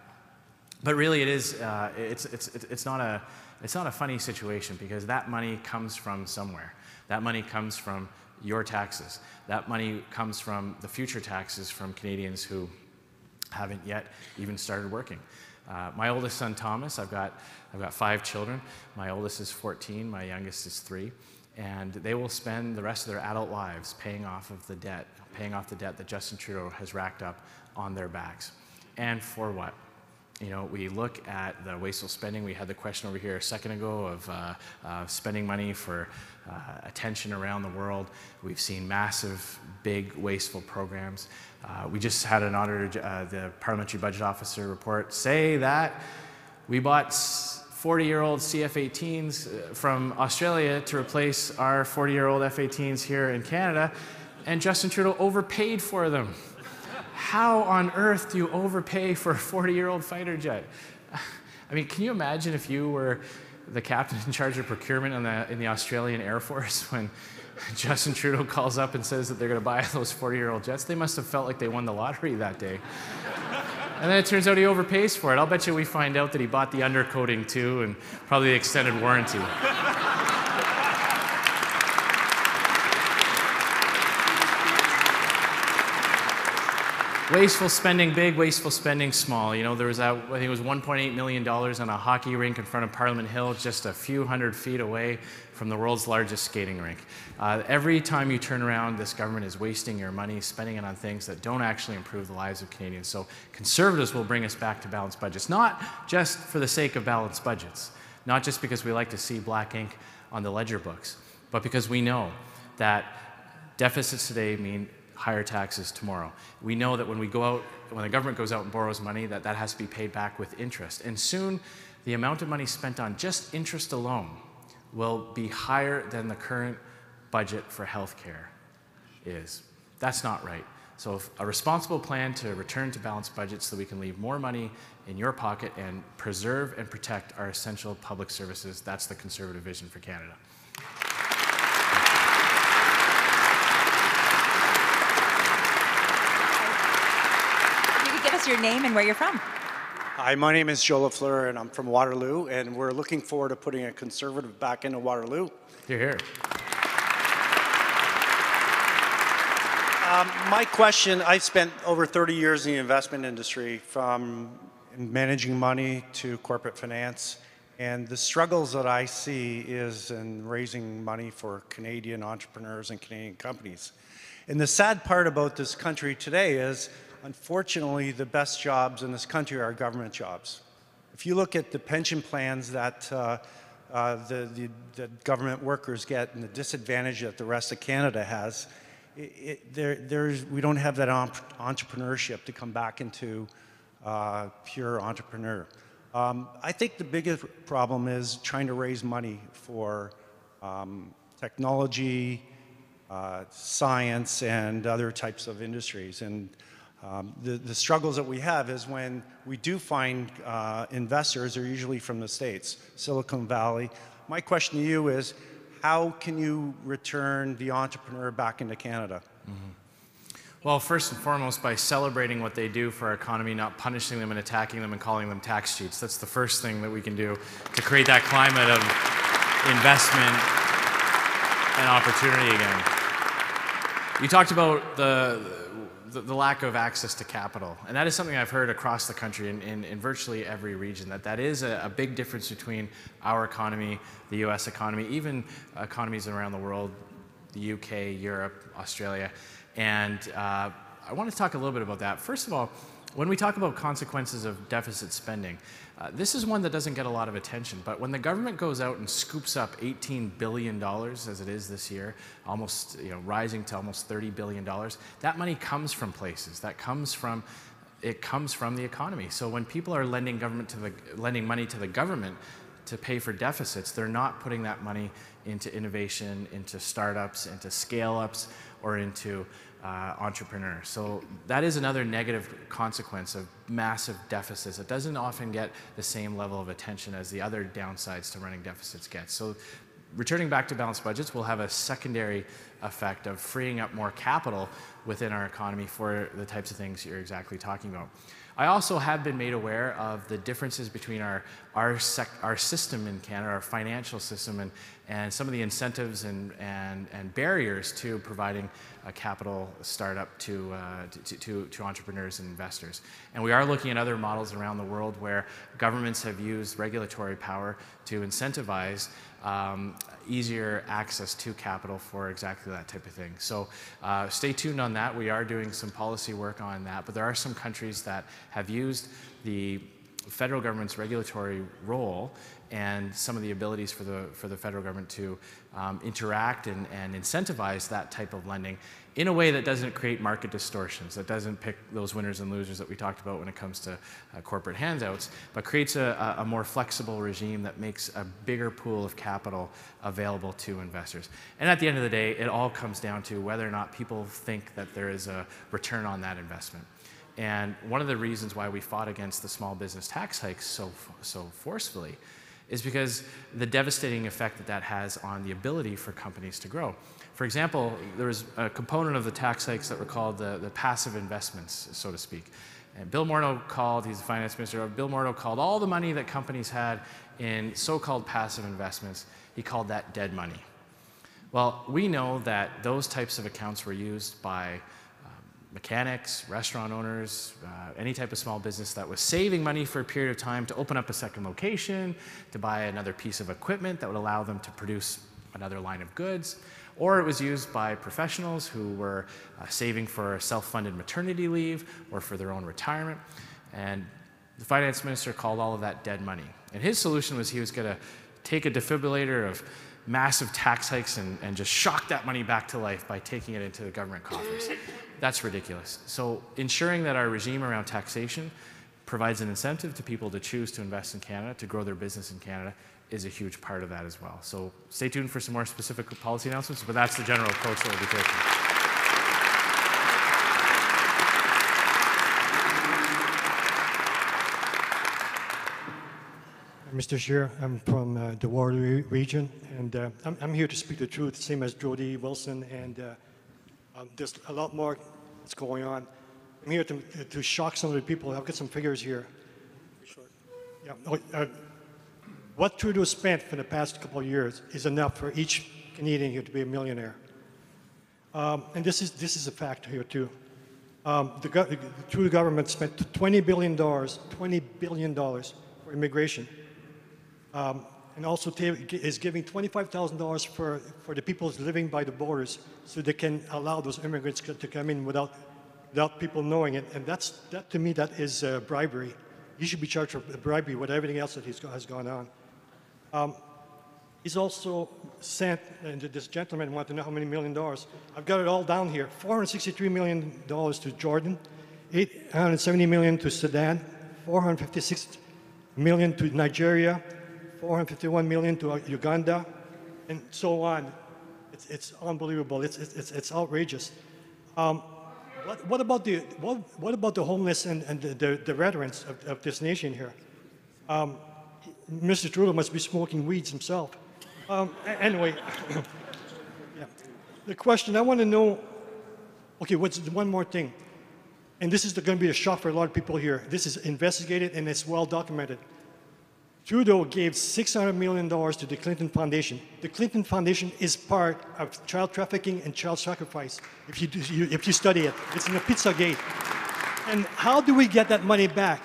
But really, it is. It's not a funny situation, because that money comes from somewhere. That money comes from your taxes. That money comes from the future taxes from Canadians who haven't yet even started working. My oldest son, Thomas, I've got 5 children. My oldest is 14, my youngest is 3, and they will spend the rest of their adult lives paying off the debt that Justin Trudeau has racked up on their backs. And for what? We look at the wasteful spending. We had the question over here a second ago of spending money for attention around the world. We've seen massive, big, wasteful programs. We just had an auditor, the Parliamentary Budget Officer report, say that we bought 40-year-old CF-18s from Australia to replace our 40-year-old F-18s here in Canada, and Justin Trudeau overpaid for them. How on earth do you overpay for a 40-year-old fighter jet? I mean, can you imagine if you were the captain in charge of procurement in the Australian Air Force when Justin Trudeau calls up and says that they're going to buy those 40-year-old jets? They must have felt like they won the lottery that day. And then it turns out he overpays for it. I'll bet you we find out that he bought the undercoating too, and probably the extended warranty. Wasteful spending big, wasteful spending small. You know, there was that, I think it was $1.8 million on a hockey rink in front of Parliament Hill, just a few hundred feet away from the world's largest skating rink. Every time you turn around, this government is wasting your money, spending it on things that don't actually improve the lives of Canadians. So Conservatives will bring us back to balanced budgets, not just for the sake of balanced budgets, not just because we like to see black ink on the ledger books, but because we know that deficits today mean higher taxes tomorrow. We know that when we go out, when the government goes out and borrows money, that has to be paid back with interest. And soon, the amount of money spent on just interest alone will be higher than the current budget for healthcare is. That's not right. So a responsible plan to return to balanced budgets so we can leave more money in your pocket and preserve and protect our essential public services, that's the Conservative vision for Canada. Your name and where you're from. Hi, my name is Joe Lafleur, and I'm from Waterloo, and we're looking forward to putting a Conservative back into Waterloo. You're here. My question, I've spent over 30 years in the investment industry, from managing money to corporate finance, and the struggles that I see is in raising money for Canadian entrepreneurs and Canadian companies. And the sad part about this country today is, unfortunately, the best jobs in this country are government jobs. If you look at the pension plans that the government workers get and the disadvantage that the rest of Canada has, we don't have that entrepreneurship to come back into pure entrepreneur. I think the biggest problem is trying to raise money for technology, science, and other types of industries. And the struggles that we have is when we do find investors, they're usually from the States, Silicon Valley. My question to you is, how can you return the entrepreneur back into Canada? Well, first and foremost, by celebrating what they do for our economy, not punishing them and attacking them and calling them tax cheats. That's the first thing that we can do to create that climate of investment and opportunity again. You talked about the lack of access to capital, and that is something I've heard across the country in virtually every region, that is a big difference between our economy, the US economy, even economies around the world, the UK, Europe, Australia. And I want to talk a little bit about that. First of all, when we talk about consequences of deficit spending, this is one that doesn't get a lot of attention, but when the government goes out and scoops up $18 billion, as it is this year, almost, rising to almost $30 billion, that money comes from places. It comes from the economy. So when people are lending money to the government to pay for deficits, they're not putting that money into innovation, into startups, into scale-ups, or into entrepreneurs. So that is another negative consequence of massive deficits. It doesn't often get the same level of attention as the other downsides to running deficits get. So returning back to balanced budgets will have a secondary effect of freeing up more capital within our economy for the types of things you're exactly talking about. I also have been made aware of the differences between our system in Canada, our financial system, and some of the incentives and barriers to providing a capital startup to entrepreneurs and investors. And we are looking at other models around the world where governments have used regulatory power to incentivize easier access to capital for exactly that type of thing. So stay tuned on that. We are doing some policy work on that, but there are some countries that have used the federal government's regulatory role and some of the abilities for the federal government to interact and incentivize that type of lending in a way that doesn't create market distortions, that doesn't pick those winners and losers that we talked about when it comes to corporate handouts, but creates a more flexible regime that makes a bigger pool of capital available to investors. And at the end of the day, it all comes down to whether or not people think that there is a return on that investment. And one of the reasons why we fought against the small business tax hikes so forcefully is because the devastating effect that has on the ability for companies to grow. For example, there was a component of the tax hikes that were called the passive investments, so to speak. And Bill Morneau he's the finance minister, Bill Morneau called all the money that companies had in so-called passive investments, he called that dead money. Well, we know that those types of accounts were used by mechanics, restaurant owners, any type of small business that was saving money for a period of time to open up a second location, to buy another piece of equipment that would allow them to produce another line of goods, or it was used by professionals who were saving for self-funded maternity leave or for their own retirement. And the finance minister called all of that dead money. And his solution was he was going to take a defibrillator of massive tax hikes and just shock that money back to life by taking it into the government coffers. That's ridiculous. So ensuring that our regime around taxation provides an incentive to people to choose to invest in Canada, to grow their business in Canada, is a huge part of that as well. So stay tuned for some more specific policy announcements, but that's the general approach that we'll be taking. Mr. Chair, I'm from the Waterloo region, and I'm here to speak the truth, same as Jody Wilson, and there's a lot more that's going on. I'm here to shock some of the people. I've got some figures here. Yeah. What Trudeau spent for the past couple of years is enough for each Canadian here to be a millionaire. And this is a fact here too. The Trudeau government spent $20 billion for immigration. And also is giving $25,000 for the people living by the borders so they can allow those immigrants to come in without people knowing it. And that to me, that is bribery. He should be charged for bribery with everything else that has gone on. He's also sent, and this gentleman wanted to know how many $1 million. I've got it all down here. $463 million to Jordan, $870 million to Sudan, $456 million to Nigeria, $451 million to Uganda, and so on. It's unbelievable. It's outrageous. What about the homeless and the veterans of this nation here? Mr. Trudeau must be smoking weeds himself. Anyway, yeah. The question I want to know. Okay, what's one more thing? And this is going to be a shock for a lot of people here. This is investigated and it's well documented. Trudeau gave $600 million to the Clinton Foundation. The Clinton Foundation is part of child trafficking and child sacrifice, if you study it. It's in the Pizzagate. And how do we get that money back?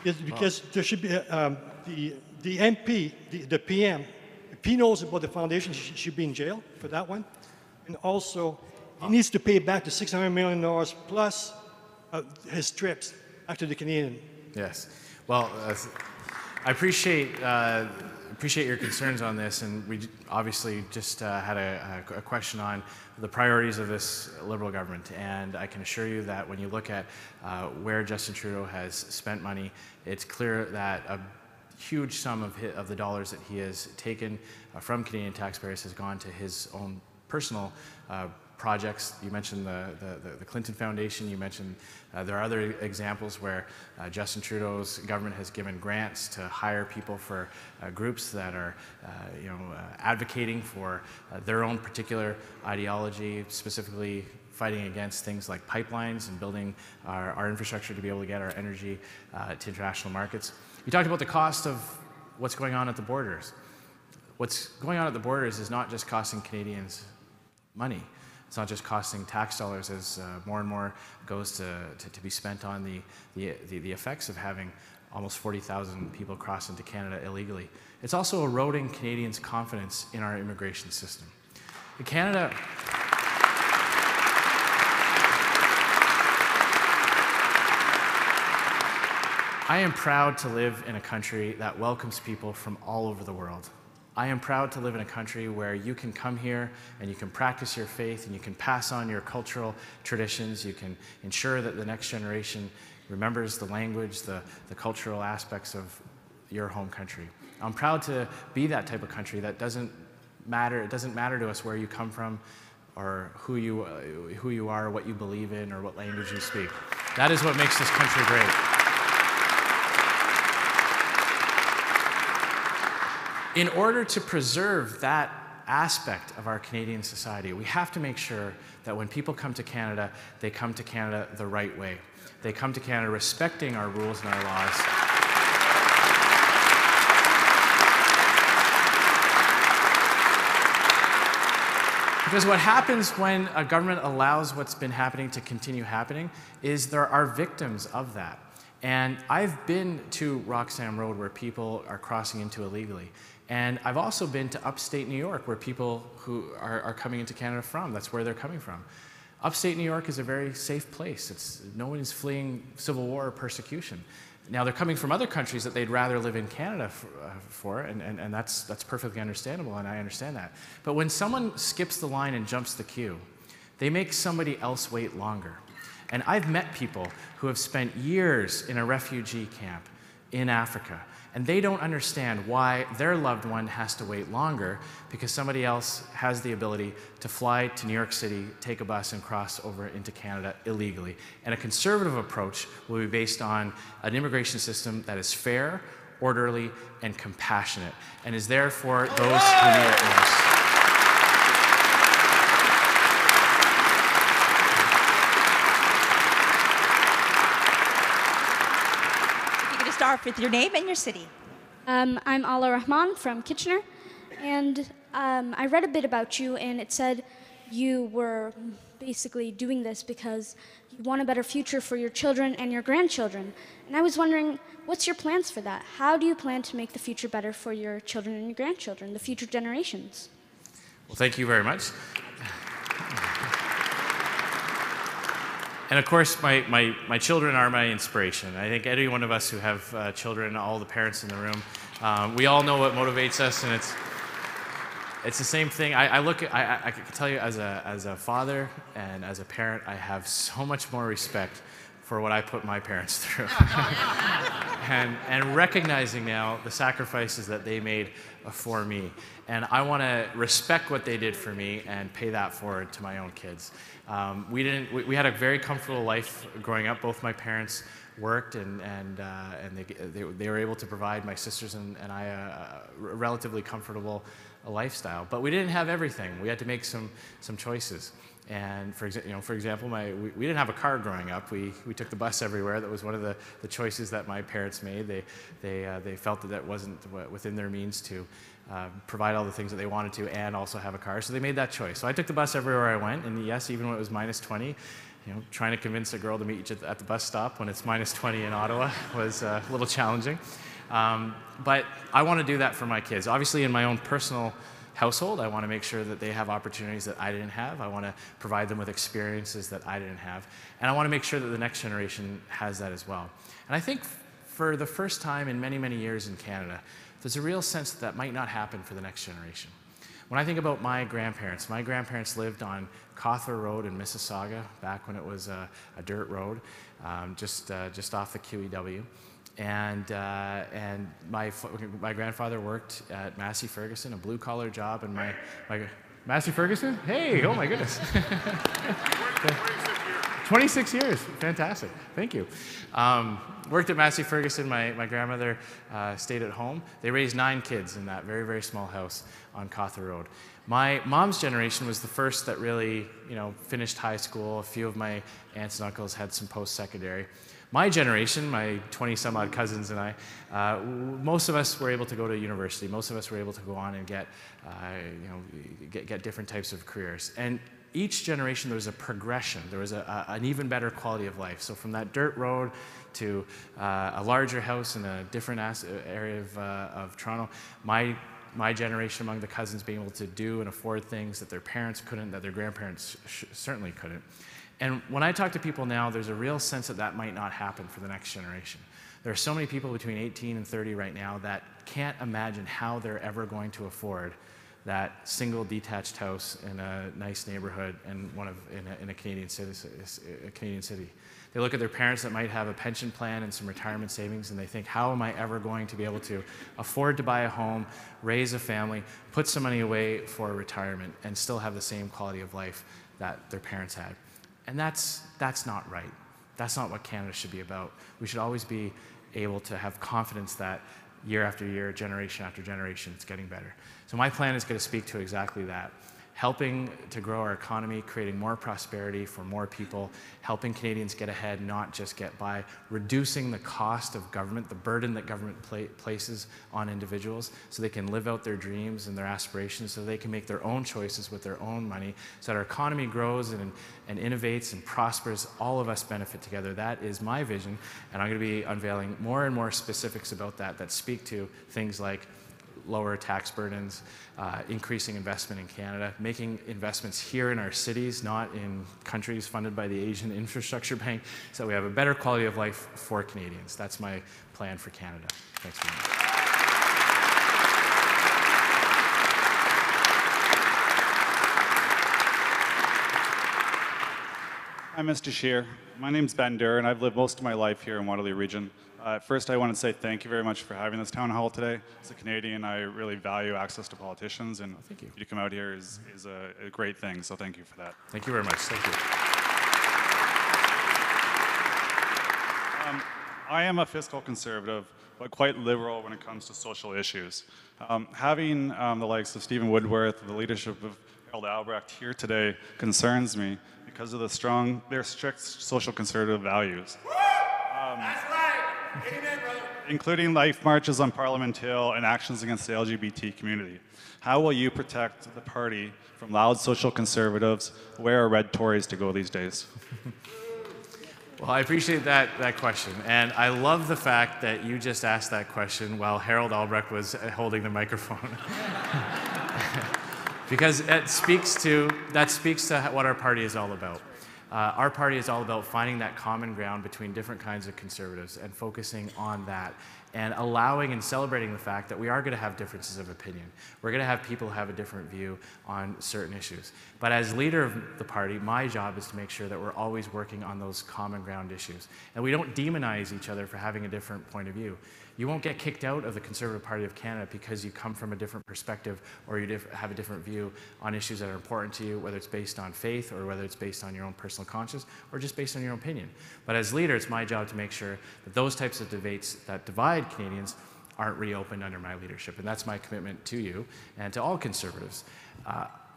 Because there should be, the MP, the PM, if he knows about the foundation, he should be in jail for that one. And also, he needs to pay back the $600 million plus his trips after the Canadian. Yes. Well, I appreciate your concerns on this, and we obviously just had a question on the priorities of this Liberal government, and I can assure you that when you look at where Justin Trudeau has spent money, it's clear that a huge sum of the dollars that he has taken from Canadian taxpayers has gone to his own personal projects. You mentioned the Clinton Foundation. You mentioned there are other examples where Justin Trudeau's government has given grants to hire people for groups that are advocating for their own particular ideology, specifically fighting against things like pipelines and building our infrastructure to be able to get our energy to international markets. You talked about the cost of what's going on at the borders. What's going on at the borders is not just costing Canadians money. It's not just costing tax dollars as more and more goes to be spent on the effects of having almost 40,000 people cross into Canada illegally. It's also eroding Canadians' confidence in our immigration system. In Canada, I am proud to live in a country that welcomes people from all over the world. I am proud to live in a country where you can come here and you can practice your faith and you can pass on your cultural traditions. You can ensure that the next generation remembers the language, the cultural aspects of your home country. I'm proud to be that type of country that doesn't matter. It doesn't matter to us where you come from or who you are, what you believe in, or what language you speak. That is what makes this country great. In order to preserve that aspect of our Canadian society, we have to make sure that when people come to Canada, they come to Canada the right way. They come to Canada respecting our rules and our laws. Because what happens when a government allows what's been happening to continue happening is there are victims of that. And I've been to Roxham Road where people are crossing into illegally. And I've also been to upstate New York where people who are coming into Canada from, that's where they're coming from. Upstate New York is a very safe place. No one's fleeing civil war or persecution. Now, they're coming from other countries that they'd rather live in Canada for, and that's perfectly understandable, and I understand that. But when someone skips the line and jumps the queue, they make somebody else wait longer. And I've met people who have spent years in a refugee camp in Africa, and they don't understand why their loved one has to wait longer because somebody else has the ability to fly to New York City, take a bus, and cross over into Canada illegally. And a conservative approach will be based on an immigration system that is fair, orderly, and compassionate, and is there for those who need it most. Start with your name and your city. I'm Ala Rahman from Kitchener, and I read a bit about you, and it said you were basically doing this because you want a better future for your children and your grandchildren. And I was wondering, what's your plans for that? How do you plan to make the future better for your children and your grandchildren, the future generations? Well, thank you very much. And of course, my children are my inspiration. I think any one of us who have children, all the parents in the room, we all know what motivates us, and it's the same thing. I can tell you as a father and as a parent, I have so much more respect for what I put my parents through. and recognizing now the sacrifices that they made for me. And I want to respect what they did for me and pay that forward to my own kids. We had a very comfortable life growing up. Both my parents worked, and they were able to provide my sisters and I a relatively comfortable lifestyle. But we didn't have everything. We had to make some choices. And for example, we didn't have a car growing up. We took the bus everywhere. That was one of the choices that my parents made. They felt that wasn't within their means to provide all the things that they wanted to and also have a car. So they made that choice. So I took the bus everywhere I went. And yes, even when it was -20, trying to convince a girl to meet you at the bus stop when it's -20 in Ottawa was a little challenging. But I want to do that for my kids. Obviously, in my own personal household, I want to make sure that they have opportunities that I didn't have. I want to provide them with experiences that I didn't have. And I want to make sure that the next generation has that as well. And I think for the first time in many, many years in Canada, there's a real sense that might not happen for the next generation. When I think about my grandparents lived on Cawthra Road in Mississauga back when it was a dirt road, just off the QEW. And my grandfather worked at Massey Ferguson, a blue-collar job, and my Massey Ferguson? Hey, oh my goodness. 26 years, fantastic, thank you. Worked at Massey Ferguson. My grandmother stayed at home. They raised 9 kids in that very, very small house on Cawthra Road. My mom's generation was the first that really, finished high school. A few of my aunts and uncles had some post-secondary. My generation, my 20-some-odd cousins and I, most of us were able to go to university. Most of us were able to go on and get different types of careers. And each generation, there was a progression. There was an even better quality of life. So from that dirt road to a larger house in a different area of Toronto, my generation among the cousins being able to do and afford things that their parents couldn't, that their grandparents certainly couldn't. And when I talk to people now, there's a real sense that might not happen for the next generation. There are so many people between 18 and 30 right now that can't imagine how they're ever going to afford that single detached house in a nice neighborhood in a Canadian city. They look at their parents that might have a pension plan and some retirement savings, and they think, how am I ever going to be able to afford to buy a home, raise a family, put some money away for retirement, and still have the same quality of life that their parents had? And that's not right. That's not what Canada should be about. We should always be able to have confidence that year after year, generation after generation, it's getting better. So my plan is going to speak to exactly that. helping to grow our economy, creating more prosperity for more people, helping Canadians get ahead, not just get by, reducing the cost of government, the burden that government places on individuals so they can live out their dreams and their aspirations, so they can make their own choices with their own money, so that our economy grows and innovates and prospers. All of us benefit together. That is my vision, and I'm going to be unveiling more and more specifics about that speak to things like lower tax burdens, increasing investment in Canada, making investments here in our cities, not in countries funded by the Asian Infrastructure Bank, so we have a better quality of life for Canadians. That's my plan for Canada. Thanks very much. Hi, Mr. Scheer. My name's Ben Durr, and I've lived most of my life here in Waterloo Region. First, I want to say thank you very much for having this town hall today. As a Canadian, I really value access to politicians, and for you to come out here is a great thing, so thank you for that. Thank you very much. Thank you. I am a fiscal conservative, but quite liberal when it comes to social issues. Having the likes of Stephen Woodworth, the leadership of Harold Albrecht here today concerns me because of their strict social conservative values. That's right. Amen, brother. Including life marches on Parliament Hill and actions against the LGBT community. How will you protect the party from loud social conservatives? Where are red Tories to go these days? Well, I appreciate that question, and I love the fact that you just asked that question while Harold Albrecht was holding the microphone. Because that speaks to what our party is all about. Our party is all about finding that common ground between different kinds of conservatives and focusing on that and allowing and celebrating the fact that we are going to have differences of opinion. We're going to have people who have a different view on certain issues. But as leader of the party, my job is to make sure that we're always working on those common ground issues. And we don't demonize each other for having a different point of view. You won't get kicked out of the Conservative Party of Canada because you come from a different perspective or you have a different view on issues that are important to you, whether it's based on faith or whether it's based on your own personal conscience or just based on your own opinion. But as leader, it's my job to make sure that those types of debates that divide Canadians aren't reopened under my leadership. And that's my commitment to you and to all Conservatives.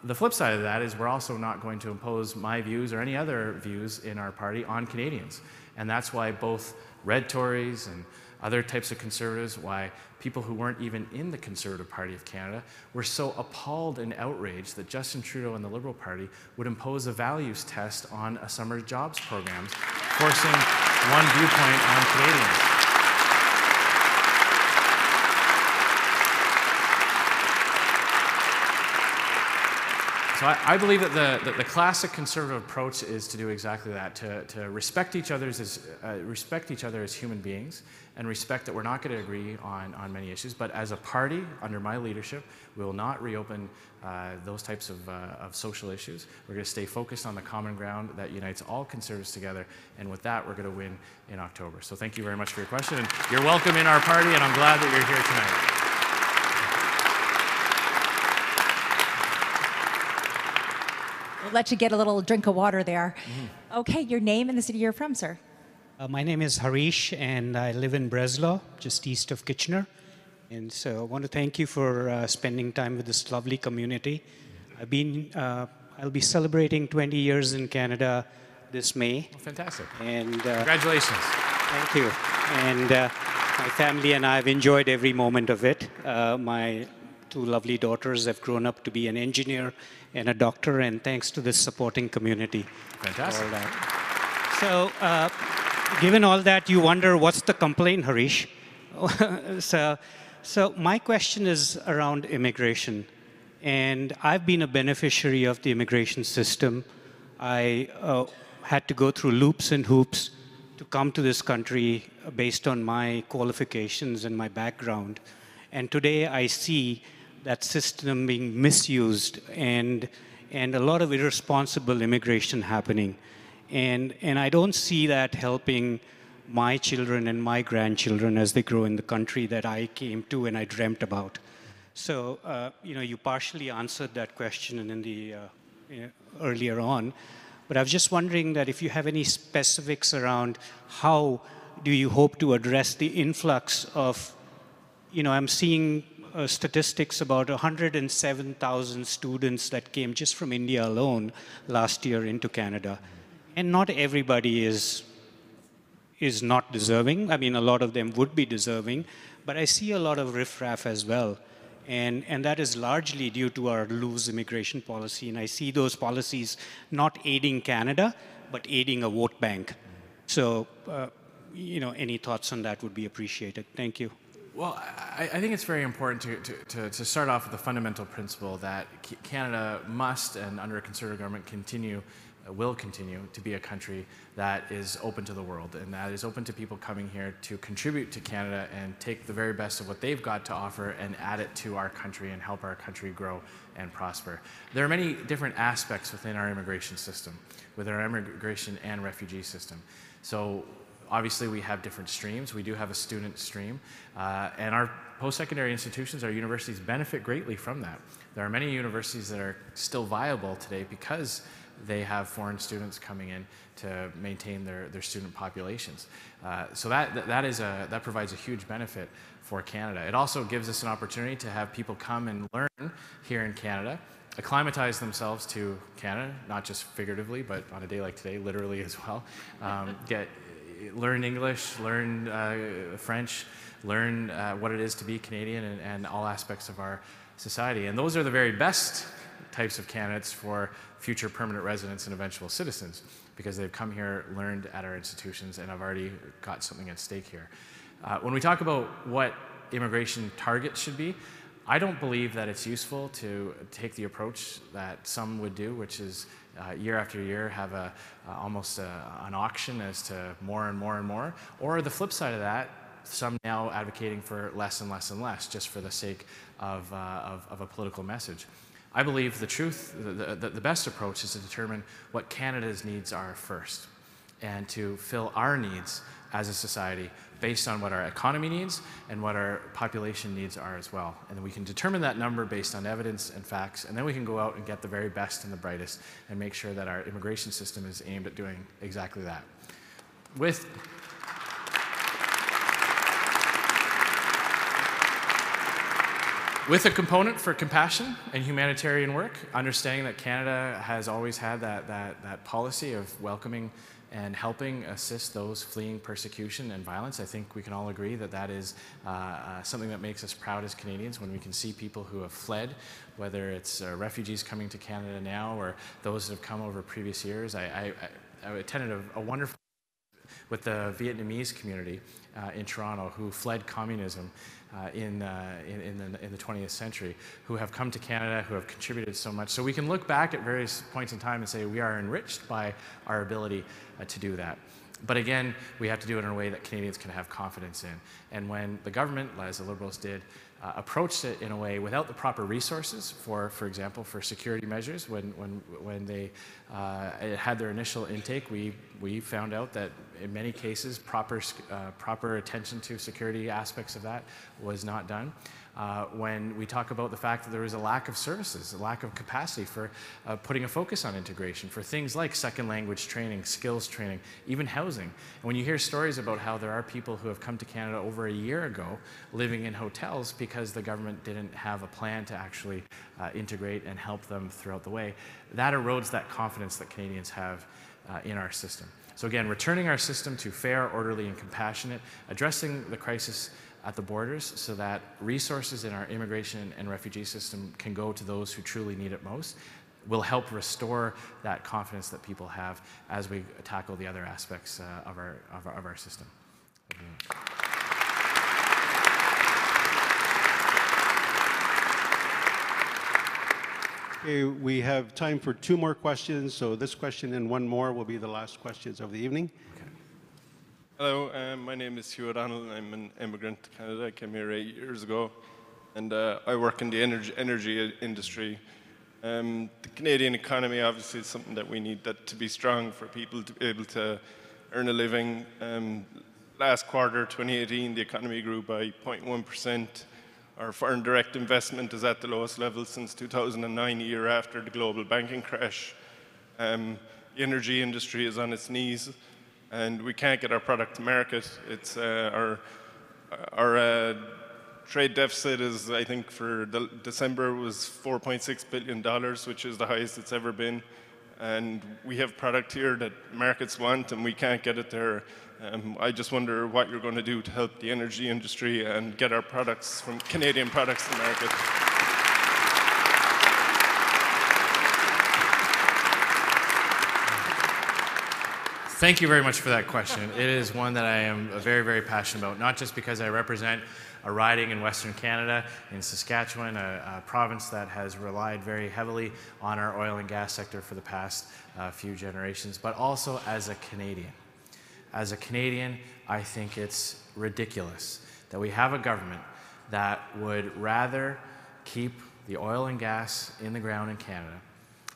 The flip side of that is we're also not going to impose my views or any other views in our party on Canadians. And that's why both red Tories and other types of Conservatives, why people who weren't even in the Conservative Party of Canada were so appalled and outraged that Justin Trudeau and the Liberal Party would impose a values test on a summer jobs program, forcing one viewpoint on Canadians. So I believe that the classic Conservative approach is to do exactly that, to respect each other as human beings, and respect that we're not going to agree on many issues. But as a party, under my leadership, we will not reopen those types of social issues. We're going to stay focused on the common ground that unites all Conservatives together, and with that, we're going to win in October. So thank you very much for your question, and you're welcome in our party, and I'm glad that you're here tonight. We'll let you get a little drink of water there. Okay, your name and the city you're from, sir. My name is Harish, and I live in Breslau, just east of Kitchener. And so I want to thank you for spending time with this lovely community. I'll be celebrating 20 years in Canada this May. Well, fantastic. And congratulations. Thank you. And my family and I have enjoyed every moment of it. My two lovely daughters have grown up to be an engineer and a doctor, and thanks to this supporting community. Fantastic. All that. So, given all that, you wonder what's the complaint, Harish? So my question is around immigration, and I've been a beneficiary of the immigration system. I had to go through loops and hoops to come to this country based on my qualifications and my background, and today I see that system being misused and a lot of irresponsible immigration happening. And I don't see that helping my children and my grandchildren as they grow in the country that I came to and I dreamt about. So, you partially answered that question in the earlier on, but I was just wondering that if you have any specifics around how do you hope to address the influx of, I'm seeing statistics about 107,000 students that came just from India alone last year into Canada. And not everybody is not deserving. I mean, a lot of them would be deserving, but I see a lot of riffraff as well. And that is largely due to our loose immigration policy. And I see those policies not aiding Canada, but aiding a vote bank. So, you know, any thoughts on that would be appreciated. Thank you. Well, I think it's very important to start off with the fundamental principle that Canada must, and under a Conservative government, will continue to be a country that is open to the world, and that is open to people coming here to contribute to Canada and take the very best of what they've got to offer and add it to our country and help our country grow and prosper. There are many different aspects within our immigration system, within our immigration and refugee system. So obviously we have different streams. We do have a student stream, and our post-secondary institutions, our universities, benefit greatly from that. There are many universities that are still viable today because they have foreign students coming in to maintain their student populations. So that provides a huge benefit for Canada. It also gives us an opportunity to have people come and learn here in Canada, acclimatize themselves to Canada, not just figuratively, but on a day like today, literally as well. Learn English, learn French, learn what it is to be Canadian and all aspects of our society. And those are the very best types of candidates for future permanent residents and eventual citizens, because they've come here, learned at our institutions, and have already got something at stake here. When we talk about what immigration targets should be, I don't believe that it's useful to take the approach that some would do, which is year after year have almost an auction as to more and more and more, or the flip side of that, some now advocating for less and less and less just for the sake of a political message. I believe the best approach is to determine what Canada's needs are first, and to fill our needs as a society based on what our economy needs and what our population needs are as well. And then we can determine that number based on evidence and facts, and then we can go out and get the very best and the brightest and make sure that our immigration system is aimed at doing exactly that. With a component for compassion and humanitarian work, understanding that Canada has always had that policy of welcoming and helping assist those fleeing persecution and violence. I think we can all agree that that is something that makes us proud as Canadians when we can see people who have fled, whether it's refugees coming to Canada now or those that have come over previous years. I attended a wonderful with the Vietnamese community in Toronto who fled communism in the 20th century, who have come to Canada, who have contributed so much. So we can look back at various points in time and say we are enriched by our ability to do that. But again, we have to do it in a way that Canadians can have confidence in. And when the government, as the Liberals did, approached it in a way without the proper resources for example, for security measures, when they had their initial intake, we found out that in many cases proper attention to security aspects of that was not done. When we talk about the fact that there was a lack of services, a lack of capacity for putting a focus on integration, for things like second language training, skills training, even housing. And when you hear stories about how there are people who have come to Canada over a year ago living in hotels because the government didn't have a plan to actually integrate and help them throughout the way, that erodes that confidence that Canadians have in our system. So again, returning our system to fair, orderly, and compassionate, addressing the crisis at the borders so that resources in our immigration and refugee system can go to those who truly need it most, will help restore that confidence that people have as we tackle the other aspects of our system. Okay, we have time for 2 more questions, so this question and 1 more will be the last questions of the evening. Okay. Hello, my name is Hugh O'Donnell, and I'm an immigrant to Canada. I came here 8 years ago, and I work in the energy industry. The Canadian economy obviously is something that we need that to be strong for people to be able to earn a living. Last quarter, 2018, the economy grew by 0.1%. Our foreign direct investment is at the lowest level since 2009, a year after the global banking crash. The energy industry is on its knees, and we can't get our product to market. It's our trade deficit is, I think, for December was $4.6 billion, which is the highest it's ever been. And we have product here that markets want, and we can't get it there. I just wonder what you're going to do to help the energy industry and get our products from Canadian products to market. Thank you very much for that question. It is one that I am very, very passionate about, not just because I represent a riding in Western Canada, in Saskatchewan, a province that has relied very heavily on our oil and gas sector for the past few generations, but also as a Canadian. As a Canadian, I think it's ridiculous that we have a government that would rather keep the oil and gas in the ground in Canada,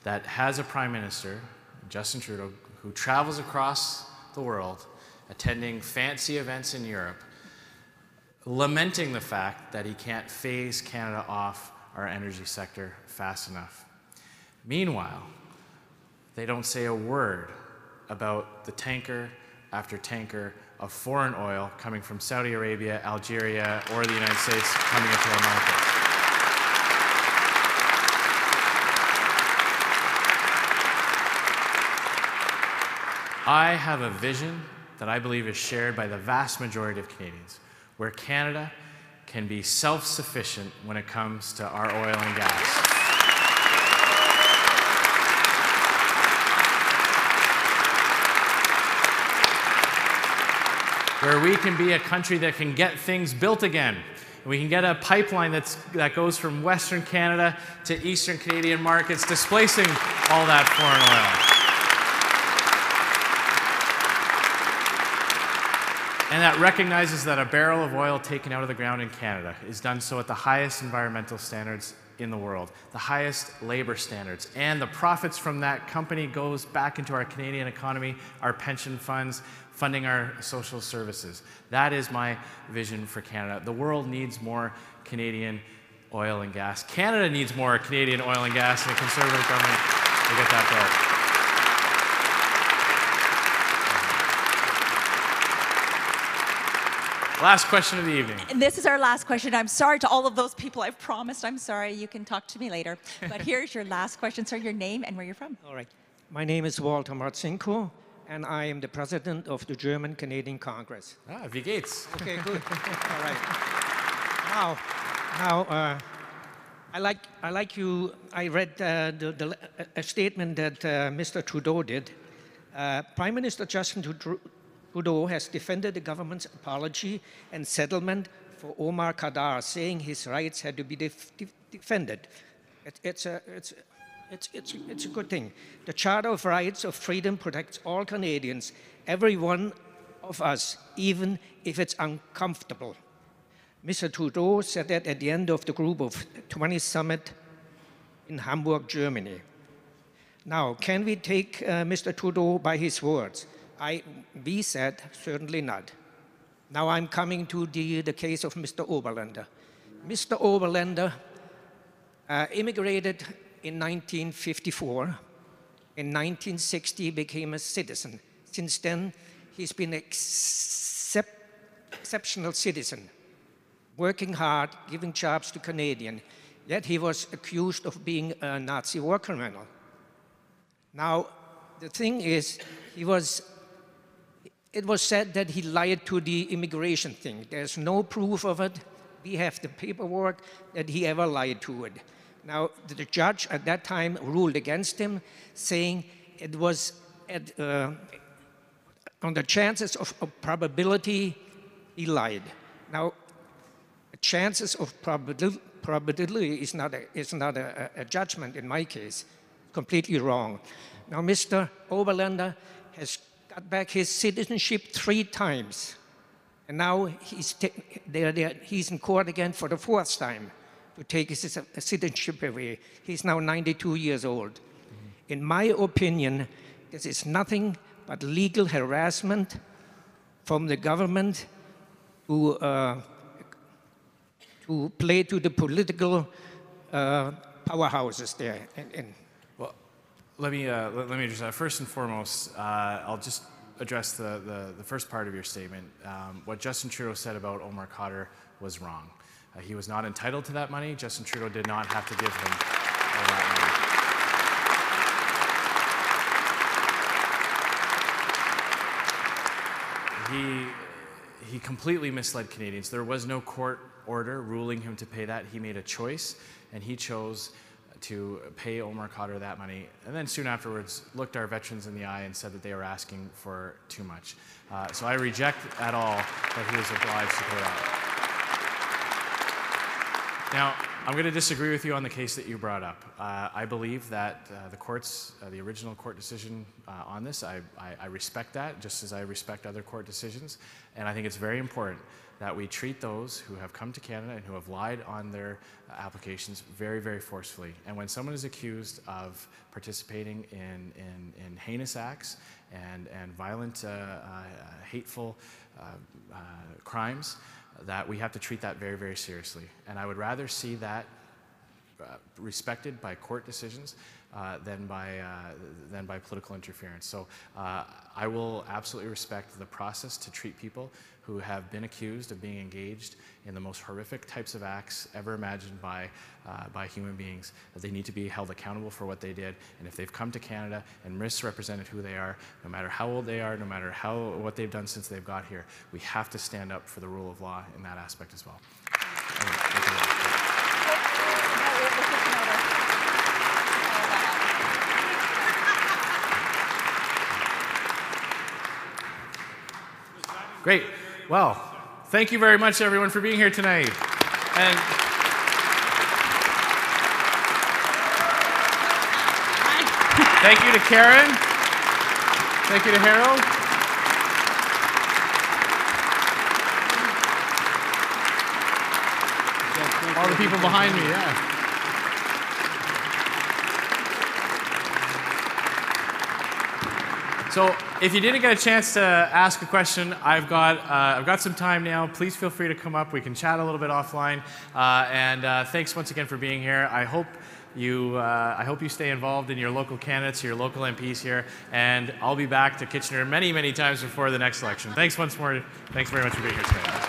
that has a Prime Minister, Justin Trudeau, who travels across the world, attending fancy events in Europe, lamenting the fact that he can't phase Canada off our energy sector fast enough. Meanwhile, they don't say a word about the tanker after tanker of foreign oil coming from Saudi Arabia, Algeria, or the United States coming into our markets. I have a vision that I believe is shared by the vast majority of Canadians, where Canada can be self-sufficient when it comes to our oil and gas. Where we can be a country that can get things built again. We can get a pipeline that goes from Western Canada to Eastern Canadian markets, displacing all that foreign oil. And that recognizes that a barrel of oil taken out of the ground in Canada is done so at the highest environmental standards in the world, the highest labor standards, and the profits from that company goes back into our Canadian economy, our pension funds, funding our social services. That is my vision for Canada. The world needs more Canadian oil and gas. Canada needs more Canadian oil and gas, and a Conservative government to get that built. Last question of the evening. And this is our last question. I'm sorry to all of those people I've promised. I'm sorry. You can talk to me later. But here's your last question. Sir, your name and where you're from. All right. My name is Walter Marcinko, and I am the president of the German-Canadian Congress. Ah, wie geht's? Okay, good. All right. Now, I like you. I read a statement that Mr. Trudeau did. Prime Minister Justin Trudeau has defended the government's apology and settlement for Omar Khadr, saying his rights had to be defended. It's a good thing. The Charter of Rights of Freedom protects all Canadians, every one of us, even if it's uncomfortable. Mr. Trudeau said that at the end of the Group of 20 summit in Hamburg, Germany. Now, can we take Mr. Trudeau by his words? We said, certainly not. Now I'm coming to the case of Mr. Oberländer. Mr. Oberländer immigrated in 1954. In 1960, he became a citizen. Since then, he's been an exceptional citizen, working hard, giving jobs to Canadians. Yet he was accused of being a Nazi war criminal. Now, the thing is, it was said that he lied to the immigration thing. There's no proof of it. We have the paperwork that he ever lied to it. Now, the judge at that time ruled against him, saying it was on the chances of probability, he lied. Now, chances of probability is not a judgment in my case. Completely wrong. Now, Mr. Oberländer has got back his citizenship 3 times. And now he's in court again for the 4th time to take his citizenship away. He's now 92 years old. In my opinion, this is nothing but legal harassment from the government to play to the political powerhouses there. Well, let me just, first and foremost, I'll just address the first part of your statement. What Justin Trudeau said about Omar Khadr was wrong. He was not entitled to that money. Justin Trudeau did not have to give him all that money. He completely misled Canadians. There was no court order ruling him to pay that. He made a choice, and he chose to pay Omar Khadr that money, and then soon afterwards looked our veterans in the eye and said that they were asking for too much. So I reject at all that he was obliged to pay that. Now, I'm going to disagree with you on the case that you brought up. I believe that the original court decision on this, I respect that, just as I respect other court decisions, and I think it's very important that we treat those who have come to Canada and who have lied on their applications very, very forcefully. And when someone is accused of participating in heinous acts and violent, hateful crimes, that we have to treat that very, very seriously. And I would rather see that respected by court decisions than by political interference. So I will absolutely respect the process to treat people who have been accused of being engaged in the most horrific types of acts ever imagined by human beings, that they need to be held accountable for what they did. And if they've come to Canada and misrepresented who they are, no matter how old they are, no matter what they've done since they've got here, we have to stand up for the rule of law in that aspect as well. Great. Well, thank you very much, everyone, for being here tonight. And thank you to Karen. Thank you to Harold. All the people behind me, yeah. So if you didn't get a chance to ask a question, I've got some time now. Please feel free to come up. We can chat a little bit offline. Thanks once again for being here. I hope you stay involved in your local candidates, your local MPs here, and I'll be back to Kitchener many, many times before the next election. Thanks once more. Thanks very much for being here today.